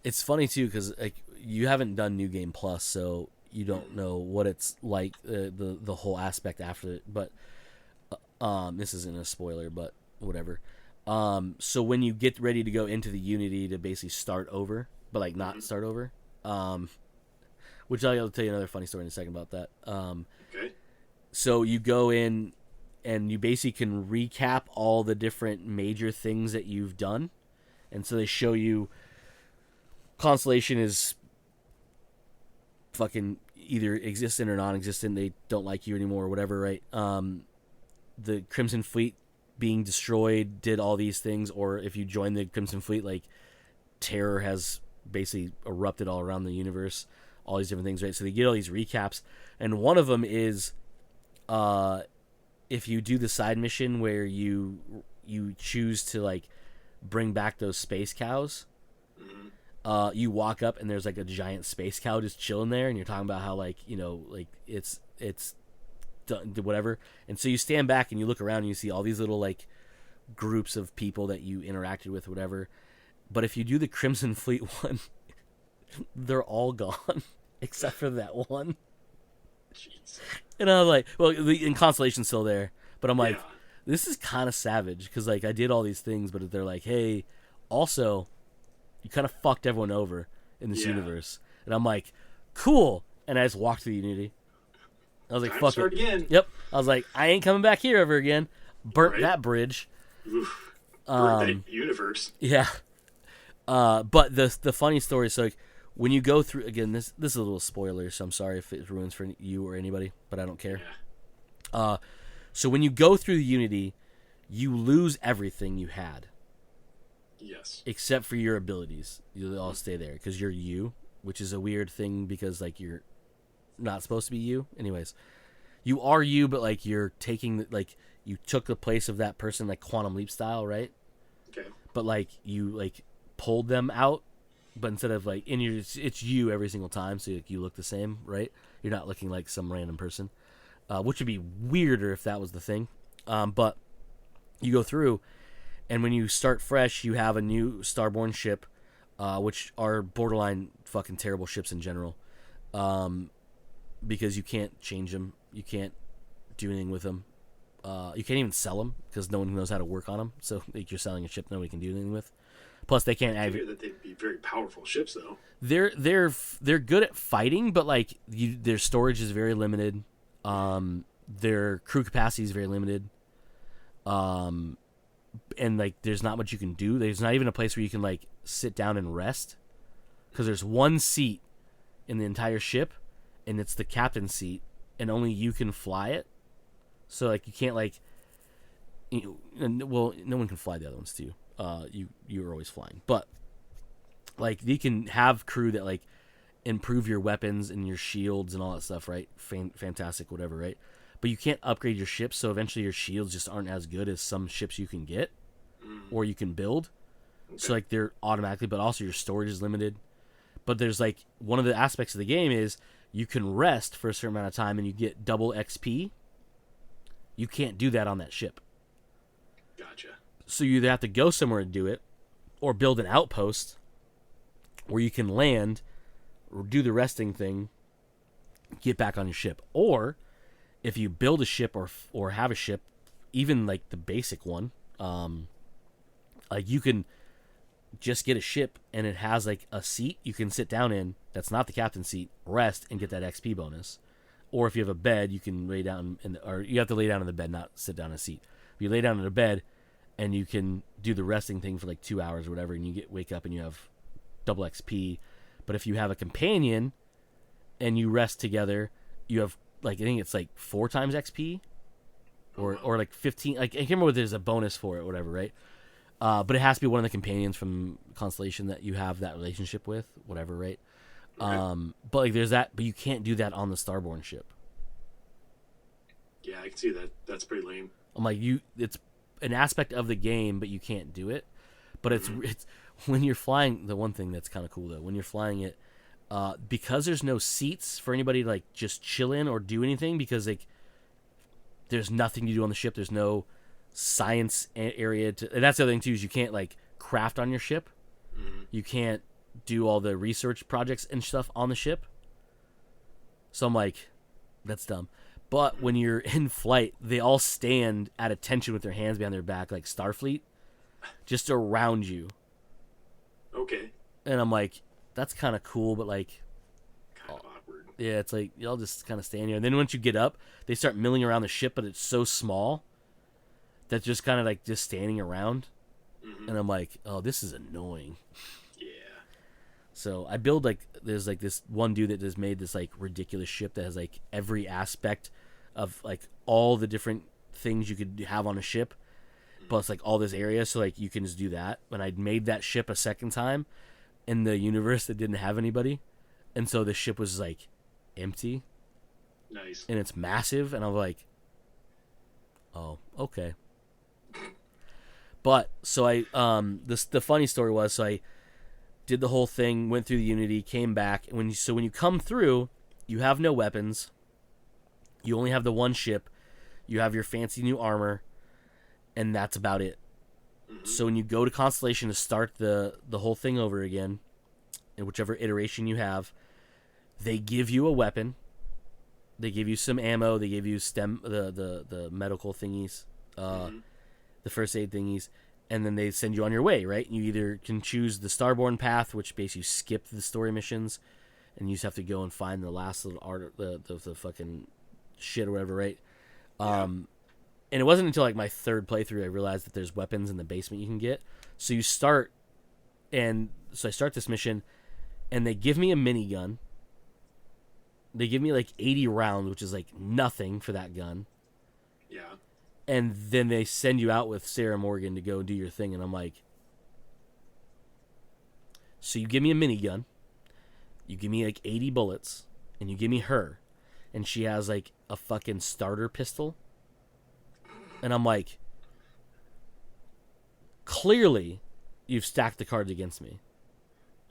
It's funny too because like you haven't done New Game Plus, so you don't know what it's like the whole aspect after it. But this isn't a spoiler, but whatever. So when you get ready to go into the Unity to basically start over, but like not start over, which I'll tell you another funny story in a second about that. Okay. So you go in and you basically can recap all the different major things that you've done. And so they show you Constellation is fucking either existent or non-existent. They don't like you anymore or whatever, right? The Crimson Fleet being destroyed did all these things, or if you join the Crimson Fleet, like terror has basically erupted all around the universe, all these different things, right? So they get all these recaps, and one of them is if you do the side mission where you choose to like bring back those space cows, you walk up and there's like a giant space cow just chilling there, and you're talking about how like, you know, like it's done, whatever. And so you stand back and you look around and you see all these little like groups of people that you interacted with, whatever. But if you do the Crimson Fleet one, they're all gone except for that one. Jeez. And I'm like, well, the Constellation's still there, but I'm like, Yeah. this is kind of savage because like I did all these things, but they're like, hey, also, you kind of fucked everyone over in this universe. And I'm like, cool. And I just walked to the Unity. I was like, Time to fuck start it. again. Yep. I was like, I ain't coming back here ever again. Burnt that bridge. Oof. Burnt that universe. Yeah. But the funny story is, so like, when you go through, again, this is a little spoiler, so I'm sorry if it ruins for you or anybody, but I don't care. Yeah. So when you go through the Unity, you lose everything you had. Yes. Except for your abilities. You'll all stay there because you're you, which is a weird thing because like you're not supposed to be you. Anyways, you are you, but like you're taking like you took the place of that person, like Quantum Leap style, right? Okay. But like you like pulled them out, but instead of like in your it's you every single time, so like, you look the same, right? You're not looking like some random person, which would be weirder if that was the thing. But you go through. And when you start fresh, you have a new Starborn ship, which are borderline fucking terrible ships in general, because you can't change them, you can't do anything with them, you can't even sell them because no one knows how to work on them. So like, you're selling a ship nobody can do anything with. Plus, they can't. I figure that they'd be very powerful ships, though. They're good at fighting, but like their storage is very limited. Their crew capacity is very limited. And like there's not much you can do. There's not even a place where you can like sit down and rest because there's one seat in the entire ship and it's the captain's seat and only you can fly it. So like you can't like well, no one can fly the other ones too. You're always flying, but like you can have crew that like improve your weapons and your shields and all that stuff, right? Fantastic, whatever, right? But you can't upgrade your ships, so eventually your shields just aren't as good as some ships you can get or you can build. Okay. So like they're automatically, but also your storage is limited. But there's like one of the aspects of the game is you can rest for a certain amount of time and you get double XP. You can't do that on that ship. Gotcha. So you either have to go somewhere to do it or build an outpost where you can land or do the resting thing, get back on your ship. Or if you build a ship or have a ship, even like the basic one, like you can just get a ship and it has like a seat you can sit down in that's not the captain's seat, rest and get that XP bonus. Or if you have a bed, you can lay down or you have to lay down in the bed, not sit down in a seat. You lay down in a bed and you can do the resting thing for like 2 hours or whatever, and you wake up and you have double XP. But if you have a companion and you rest together, you have like I think it's like 4 times XP, or like 15. Like I can't remember whether there's a bonus for it, or whatever, right? But it has to be one of the companions from Constellation that you have that relationship with, whatever, right? Okay. But like there's that, but you can't do that on the Starborn ship. Yeah, I can see that. That's pretty lame. I'm like it's an aspect of the game, but you can't do it. But it's when you're flying. The one thing that's kind of cool though, when you're flying it. Because there's no seats for anybody to like just chill in or do anything, because like there's nothing to do on the ship. There's no science area to, and that's the other thing too, is you can't like craft on your ship. You can't do all the research projects and stuff on the ship. So I'm like, that's dumb. But when you're in flight, they all stand at attention with their hands behind their back, like Starfleet, just around you. Okay. And I'm like, that's kind of cool, but like, kind of awkward. Yeah, it's like y'all just kind of stand here, and then once you get up, they start milling around the ship, but it's so small that's just kind of like just standing around, Mm-hmm. and I'm like, oh, this is annoying. Yeah. So I build like there's like this one dude that has made this like ridiculous ship that has like every aspect of like all the different things you could have on a ship, plus like all this area, so like you can just do that. When I made that ship a second time in the universe that didn't have anybody, and so the ship was like empty Nice. and it's massive, and I'm like, oh, okay. But so the funny story was, so I did the whole thing, went through the Unity, came back, and when you come through, you have no weapons. You only have the one ship. You have your fancy new armor, and that's about it. Mm-hmm. So when you go to Constellation to start the whole thing over again, in whichever iteration you have, they give you a weapon. They give you some ammo. They give you the medical thingies, the first aid thingies, and then they send you on your way. Right? You either can choose the Starborn path, which basically skip the story missions, and you just have to go and find the last little art, the fucking shit or whatever. Right? Yeah. And it wasn't until like my third playthrough I realized that there's weapons in the basement you can get. So you start, and so I start this mission, and they give me a minigun. They give me like 80 rounds, which is like nothing for that gun. Yeah. And then they send you out with Sarah Morgan to go do your thing, and I'm like, so you give me a minigun, you give me like 80 bullets, and you give me her, and she has like a fucking starter pistol. And I'm like, clearly, you've stacked the cards against me.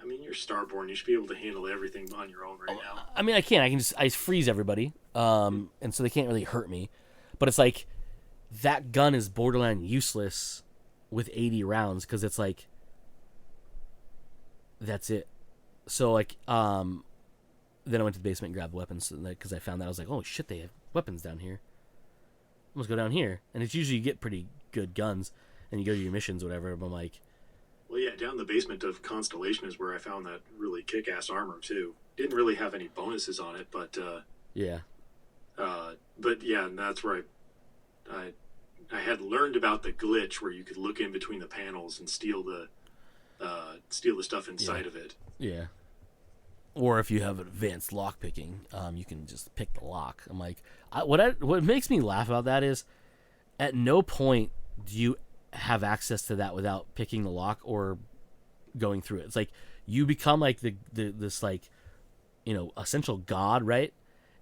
I mean, you're Starborn. You should be able to handle everything on your own right now. I mean, I can. I freeze everybody, and so they can't really hurt me. But it's like that gun is borderline useless with 80 rounds because it's like that's it. So like, then I went to the basement and grabbed weapons because I found that I was like, oh shit, they have weapons down here. Let's go down here, and it's usually you get pretty good guns, and you go to your missions, or whatever. But I'm like, Well, yeah, down the basement of Constellation is where I found that really kick-ass armor too. Didn't really have any bonuses on it, but yeah, and that's where I had learned about the glitch where you could look in between the panels and steal the stuff inside of it. yeah. Or if you have advanced lock picking, you can just pick the lock. I'm like, what makes me laugh about that is, at no point do you have access to that without picking the lock or going through it. It's like you become like this like, essential god, right?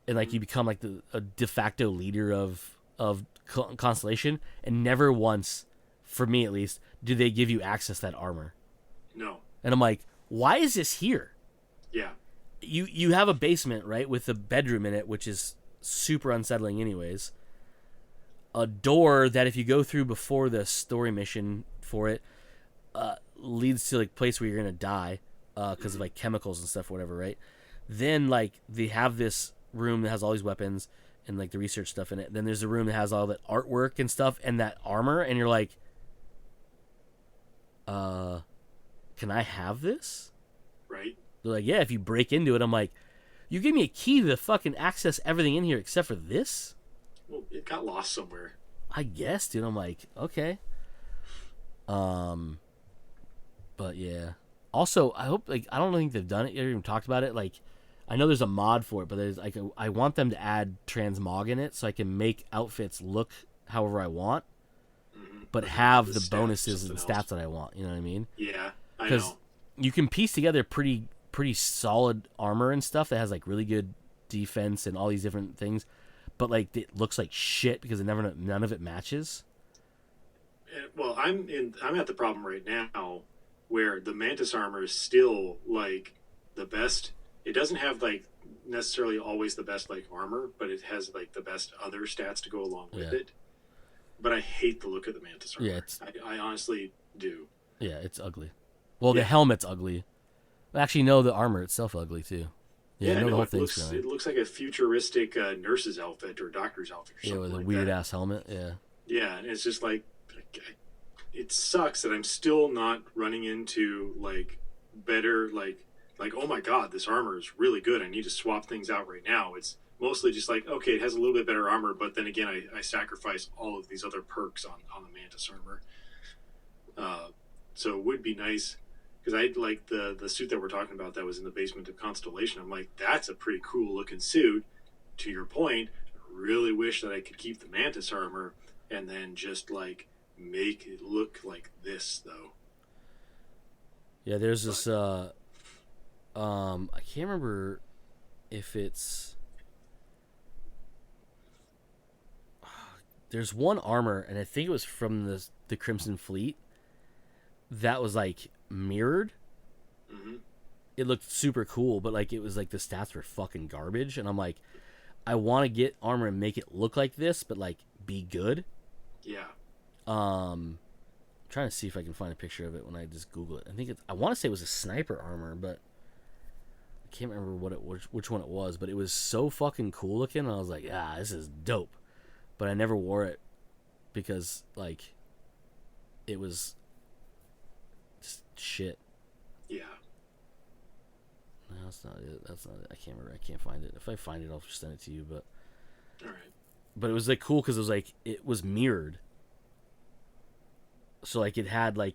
And like you become like a de facto leader of Constellation, and never once, for me at least, do they give you access to that armor. No. And I'm like, why is this here? Yeah. You have a basement, right, with a bedroom in it, which is super unsettling anyways. A door that if you go through before the story mission for it leads to like a place where you're gonna die because of like chemicals and stuff, whatever, right? Then like they have this room that has all these weapons and like the research stuff in it. Then there's a room that has all that artwork and stuff and that armor, and you're like, can I have this? Right. They're like, yeah, if you break into it. I'm like, you give me a key to fucking access everything in here except for this? Well, it got lost somewhere. I guess, dude. I'm like, okay. But yeah. Also, I hope, like, I don't think they've done it yet or even talked about it. Like, I know there's a mod for it, but there's like I want them to add transmog in it so I can make outfits look however I want, but have the bonuses and stats that I want. You know what I mean? Yeah, I know. Because you can piece together pretty solid armor and stuff that has like really good defense and all these different things, but like it looks like shit because none of it matches. Well, I'm at the problem right now where the Mantis armor is still like the best. It doesn't have like necessarily always the best like armor, but it has like the best other stats to go along with it. But I hate the look of the Mantis armor. Yeah, I honestly do. Yeah, it's ugly. Well, the helmet's ugly. Actually, no, the armor itself ugly too. Yeah, no, the whole thing's it looks like a futuristic nurse's outfit or doctor's outfit or something. Yeah, with a like weird that. ass helmet. Yeah. Yeah, and it's just like, it sucks that I'm still not running into like better like like, oh my god, this armor is really good. I need to swap things out right now. It's mostly just like, okay, it has a little bit better armor, but then again, I sacrifice all of these other perks on the Mantis armor. So it would be nice because I like the suit that we're talking about that was in the basement of Constellation. I'm like, that's a pretty cool looking suit. To your point, I really wish that I could keep the Mantis armor and then just like make it look like this though. Yeah, there's this. I can't remember if it's. There's one armor, and I think it was from the Crimson Fleet. That was like mirrored. Mm-hmm. It looked super cool, but like it was like the stats were fucking garbage, and I'm like, I want to get armor and make it look like this, but like be good. Yeah. I'm trying to see if I can find a picture of it when I just Google it. I think I want to say it was a sniper armor, but I can't remember which one it was. But it was so fucking cool looking. And I was like, this is dope. But I never wore it because like it was just shit. Yeah. No, that's not it. That's not it. I can't remember. I can't find it. If I find it, I'll just send it to you. But all right. But it was like cool because it was like it was mirrored. So like it had like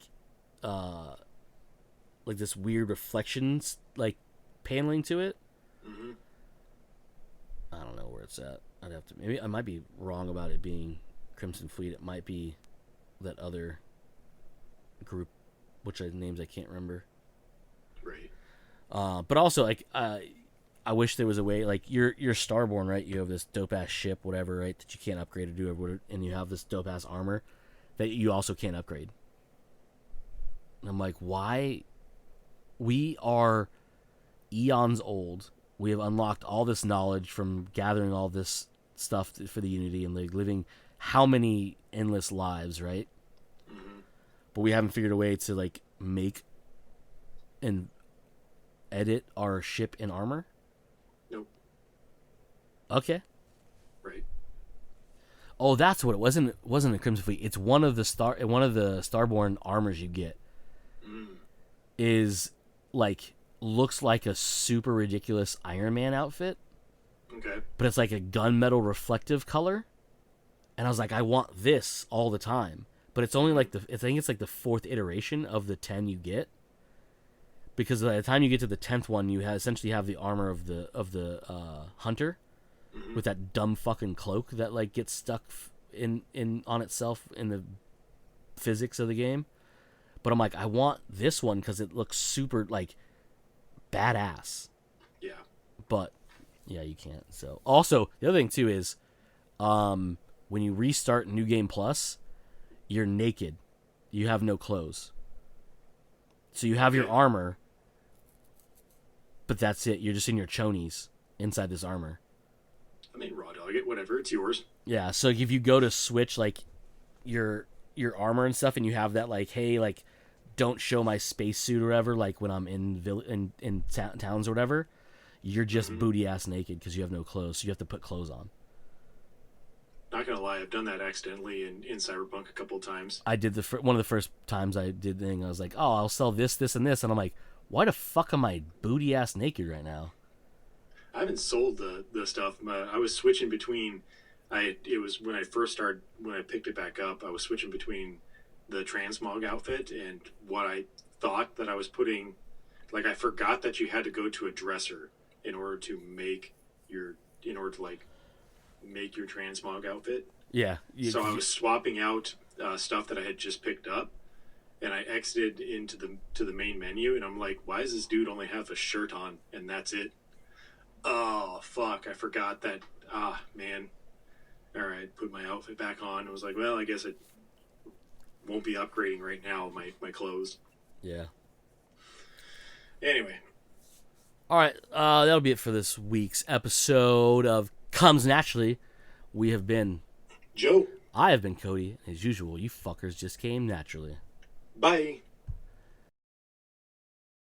this weird reflections like paneling to it. Mm-hmm. I don't know where it's at. I'd have to. Maybe I might be wrong about it being Crimson Fleet. It might be that other group, which names I can't remember. Right. But also like I wish there was a way like you're Starborn, right? You have this dope ass ship, whatever, right? That you can't upgrade or do whatever, and you have this dope ass armor that you also can't upgrade. And I'm like, why? We are eons old. We have unlocked all this knowledge from gathering all this stuff for the Unity and like living how many endless lives, right? Mm-hmm. But we haven't figured a way to like make and edit our ship in armor. Nope. Okay. Right. Oh, that's what it wasn't. Wasn't a Crimson Fleet. It's one of the Starborn armors you get. Mm. Is like looks like a super ridiculous Iron Man outfit. Okay. But it's like a gunmetal reflective color. And I was like, I want this all the time. But it's only like I think it's like the 4th iteration of the 10 you get. Because by the time you get to the 10th one, you essentially have the armor of the hunter, Mm-hmm. with that dumb fucking cloak that like gets stuck in on itself in the physics of the game. But I'm like, I want this one because it looks super like badass. Yeah. But yeah, you can't. So also the other thing too is, when you restart New Game Plus, you're naked. You have no clothes. So you have your armor, but that's it. You're just in your chonies inside this armor. I mean, raw dog it, whatever. It's yours. Yeah. So if you go to switch like your armor and stuff, and you have that like, hey, like, don't show my spacesuit or whatever, like when I'm in towns or whatever, you're just booty ass naked because you have no clothes. So you have to put clothes on. Not gonna lie, I've done that accidentally in Cyberpunk a couple of times. I did one of the first times I did the thing. I was like, oh, I'll sell this, this, and this, and I'm like, why the fuck am I booty ass naked right now? I haven't sold the stuff. I was switching between. It was when I first started when I picked it back up. I was switching between the transmog outfit and what I thought that I was putting. Like I forgot that you had to go to a dresser in order to make your make your transmog outfit. Yeah. So I was swapping out stuff that I had just picked up, and I exited into the main menu, and I'm like, why does this dude only have a shirt on and that's it? Oh fuck! I forgot that. Ah man. All right, put my outfit back on. I was like, well, I guess it won't be upgrading right now. My clothes. Yeah. Anyway. All right, that'll be it for this week's episode of Comes Naturally. We have been Joe. I have been Cody. As usual, you fuckers just came naturally. Bye.